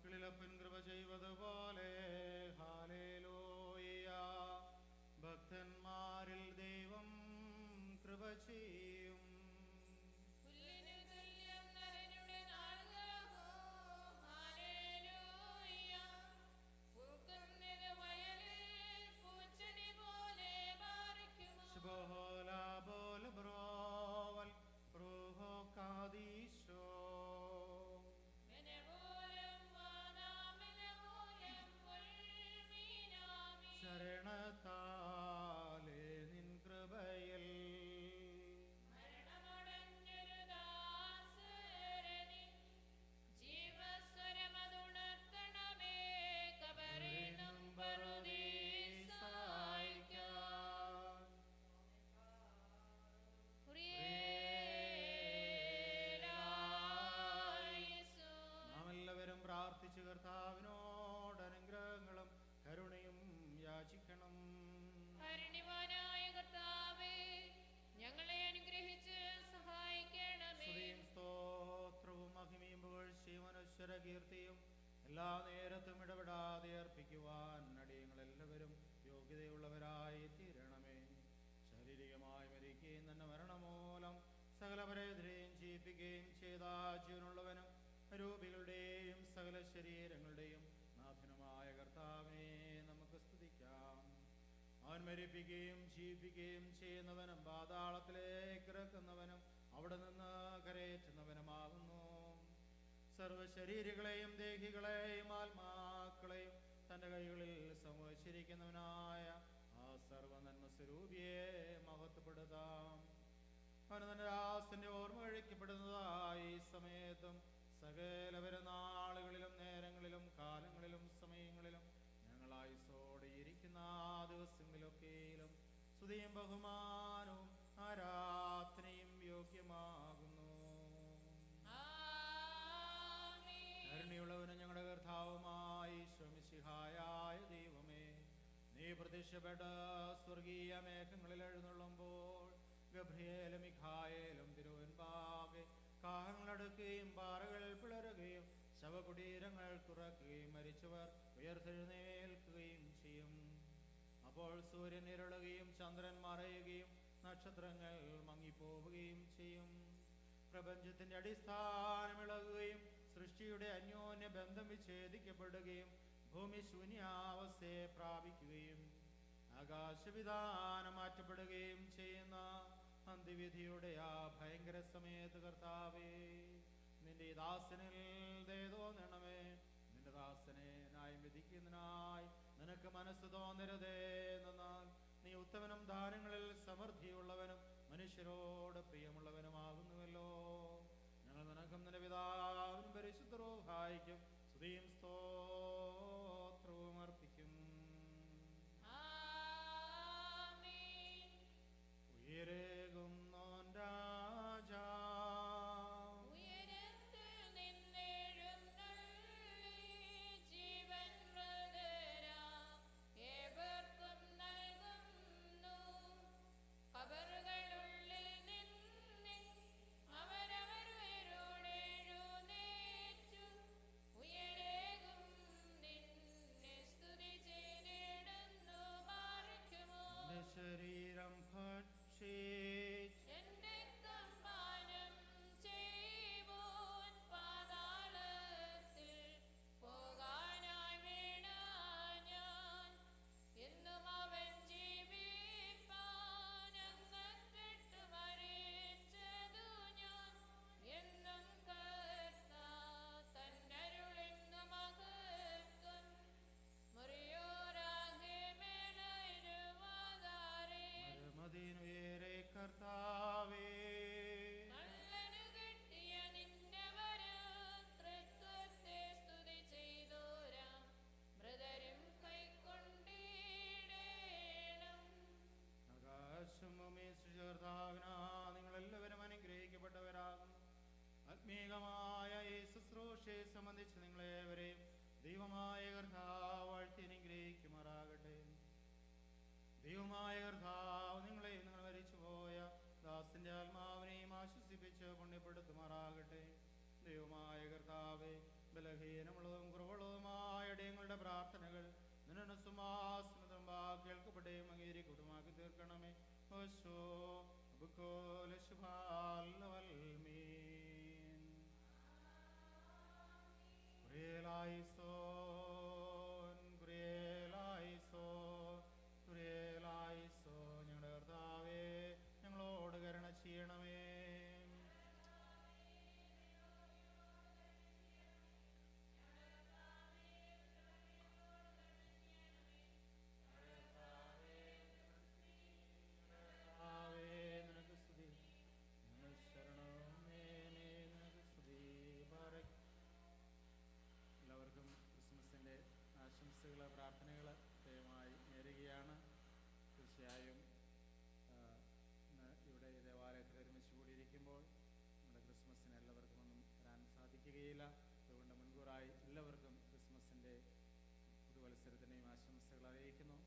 A: മക്കളിലപ്പൻ കൃപ ചെയ്വതുപോലെ ഹാലേലൂയ. ഭക്തന്മാരിൽ ദൈവം കൃപ ചെയ്യും.
B: പുല്ലിനു തുല്യം നരനുടെ നാളുകളോ ഹല്ലേലൂയ. പൂക്കുന്നത് വയലിൽ പൂച്ചെടി പോലെ പാറിക്കുമോ.
A: ശുഭോല ബോല ബ്രോവൽ റൂഹോ കാദീശോ.
B: മെനവോലം വാനാമിനവോലം മുൾമീനാമി.
A: ശരണത്താലേ നിൻ കൃപയിൽ
B: മരണമടഞ്ഞൊരു ദാസരനിൽ ജീവസ്വരമതുണർത്തണമേ. കബറിനും പറുദീസായിക്കാൻ. കുരിയേലായിസു.
A: നാം എല്ലാവരും പ്രാർത്ഥിച്ചു കർത്താവിനോട് അനുഗ്രഹങ്ങളും കരുണയും യാചിക്കണം.
B: കാരുണ്യവാനായ കർത്താവേ, ഞങ്ങളെ അനുഗ്രഹിച്ച് സഹായിക്കണമേ.
A: സ്തുതിയും സ്തോത്രവും മഹിമയും പുകഴ്ചയും അനശ്വര കീർത്തിയും എല്ലാ നേരത്തും ഇടപെടാതെ അർപ്പിക്കുവാൻ അടിയങ്ങളെല്ലാവരും യോഗ്യതയുള്ളവരായി തീരണമേ. ശാരീരികമായി മരിക്കുകയും തന്നെ മരണമൂലം സകലപരേതരെയും ജീവിപ്പിക്കുകയും ചെയ്ത ജീവനുള്ളവനും രൂപികളുടെയും സകല ശരീരങ്ങളുടെയും നാഥനുമായ കർത്താവിനെ നമുക്ക് സ്തുതിക്കാം. അവൻ മരിപ്പിക്കുകയും ജീവിപ്പിക്കുകയും ചെയ്യുന്നവനും പാതാളത്തിലേക്ക് ഇറക്കുന്നവനും അവിടെ നിന്ന് കരയേറ്റുന്നവനുമാകുന്നു. സർവശരീരികളെയും ദേഹികളെയും ആത്മാക്കളെയും തൻ്റെ കൈകളിൽ സമൂഹിച്ചിരിക്കുന്നവനായ ആ സർവനന്മ സ്വരൂപിയെ മഹത്വപ്പെടുത്താം. അവന് തന്റെ ദാസന്റെ ഓർമ്മ കഴിക്കപ്പെടുന്നതായി ഈ സമയത്തും സകല പെരുന്നാളുകളിലും നേരങ്ങളിലും കാലങ്ങളിലും സമയങ്ങളിലും ഞങ്ങളായുസോടെ ഇരിക്കുന്ന ആ ദിവസങ്ങളിലൊക്കെയിലും സ്തുതിയും ബഹുമാനവും ആരാധനയും യോഗ്യമാകുന്നു.
B: ആമേൻ.
A: കരുണയുള്ളവനും ഞങ്ങളുടെ കർത്താവുമായി ഈശോമിശിഹായായ ദൈവമേ, നീ പ്രത്യക്ഷപ്പെട്ട സ്വർഗീയ മേഘങ്ങളിൽ എഴുന്നള്ളുമ്പോൾ ഗബ്രിയേലും മിഖായേലും തിരുവൻപാകെ കാഹങ്ങളടുക്കുകയും പാറകൾ പിളരുകയും ശവകുടീരങ്ങൾ തുറക്കുകയും മരിച്ചവർ ഉയർത്തെഴുന്നേൽക്കുകയും ചെയ്യും. അപ്പോൾ സൂര്യൻ ഇരുളുകയും ചന്ദ്രൻ മറയുകയും നക്ഷത്രങ്ങൾ മങ്ങിപ്പോവുകയും ചെയ്യും. പ്രപഞ്ചത്തിന്റെ അടിസ്ഥാനം ഇളകുകയും സൃഷ്ടിയുടെ അന്യോന്യ ബന്ധം വിച്ഛേദിക്കപ്പെടുകയും ഭൂമി ശൂന്യാവസ്ഥയെ പ്രാപിക്കുകയും ആകാശവിധാനം മാറ്റപ്പെടുകയും ചെയ്യുന്ന അന്ത്യവിധിയുടെ ആ ഭയങ്കര സമയത്ത് കർത്താവേ, നിന്റെ ഈ ദാസനിൽ ദയ തോന്നണമേ. നിന്റെ ദാസനെ ന്യായം വിധിക്കുന്നതിനായി നിനക്ക് മനസ്സ് തോന്നരുതേ. എന്നാൽ നീ ഉത്തമനും ദാനങ്ങളിൽ സമൃദ്ധിയുള്ളവനും മനുഷ്യരോട് പ്രിയമുള്ളവനുമാകുന്നുവല്ലോ. ഞങ്ങൾ നിനക്കും നിന്റെ പിതാവിനും പരിശുദ്ധ റൂഹായിക്കും സ്തുതിയും സ്തോത്രവും അർപ്പിക്കും.
B: ആമേൻ.
A: ഉയരേകുന്നോൻ രാജാ,
B: ഉയരത്തിൽ നിന്നെഴുന്നള്ളി ജീവൻ മൃതരാം ഏവർക്കും നൽകുന്നു. കബറുകളുള്ളിൽ നിന്നെ അവരവരോട് എഴുന്നേറ്റു. ഉയരേകും നിന്നെ സ്തുതി ചെയ്തിടുന്നു. പാർക്കുമോ.
A: നിന്റെ ശരീരം ഭക്ഷിച്ച്
B: എന്റെ തമ്പാനം ചെയ്യുവോൻ പാതാളത്തിൽ പോകാനായി വീണ ഞാൻ. എന്നും അവൻ ജീവിപ്പാൻ അങ്ങത്തിട്ട് മരിച്ചതു ഞാൻ. എന്നും കർത്താ തന്നരുളിന്ന മഹത്വം മുറിയോരാകെ മേലരുവാതാരേ.
A: മരുമതിനുയരെ കർത്താവേ,
B: കള്ളനു കിട്ടിയ നിന്റെ വരതൃത്വത്തെ സ്തുതി ചെയ്തോരാം മൃതരും കൈക്കൊണ്ടിടേണം.
A: ആകാശം ഭൂമിയും സൃഷ്ടിച്ച കർത്താവിനാ നിങ്ങളെല്ലാവരും അനുഗ്രഹിക്കപ്പെട്ടവരാകുന്നു. ആത്മീകമായ ഈ ശുശ്രൂഷയെ സംബന്ധിച്ച് നിങ്ങളേവരെയും ദൈവമായ കർത്താവ് വാഴ്ത്തി അനുഗ്രഹിക്കുമാറാകട്ടെ. ദൈവമായ കർത്താവ് നിങ്ങളെയും നിങ്ങൾ മരിച്ചുപോയ ദാസന്റെ ആത്മാവിനെയും ആശ്വസിപ്പിച്ച് പുണ്യപ്പെടുത്തുമാറാകട്ടെ. ദൈവമായ കർത്താവെ, ബലഹീനമുള്ളതും കുറവുള്ളതും ഇവരുടെ പ്രാർത്ഥനകൾ നിന്നെ സുമാസ്മൃതം കേൾക്കപ്പെടുകയും അംഗീകരിക്കപ്പെടുമാക്കി തീർക്കണമേ. ഓശോ ഞങ്ങളുടെ കർത്താവേ, ഞങ്ങളോട് കരുണ ചെയ്യണമേ. എല്ലാവർക്കും ക്രിസ്മസിൻ്റെ ആശംസകൾ, പ്രാർത്ഥനകൾ ദയവായി നേരുകയാണ്. തീർച്ചയായും ഇന്ന് ഇവിടെ ഈ ദേവാലയത്തിൽ ഒരുമിച്ച് കൂടിയിരിക്കുമ്പോൾ നമ്മുടെ ക്രിസ്മസിന് എല്ലാവർക്കും ഒന്നും വരാൻ സാധിക്കുകയില്ല. അതുകൊണ്ട് മുൻകൂറായി എല്ലാവർക്കും ക്രിസ്മസിൻ്റെ പുതുവത്സരത്തിൻ്റെയും ആശംസകൾ അറിയിക്കുന്നു.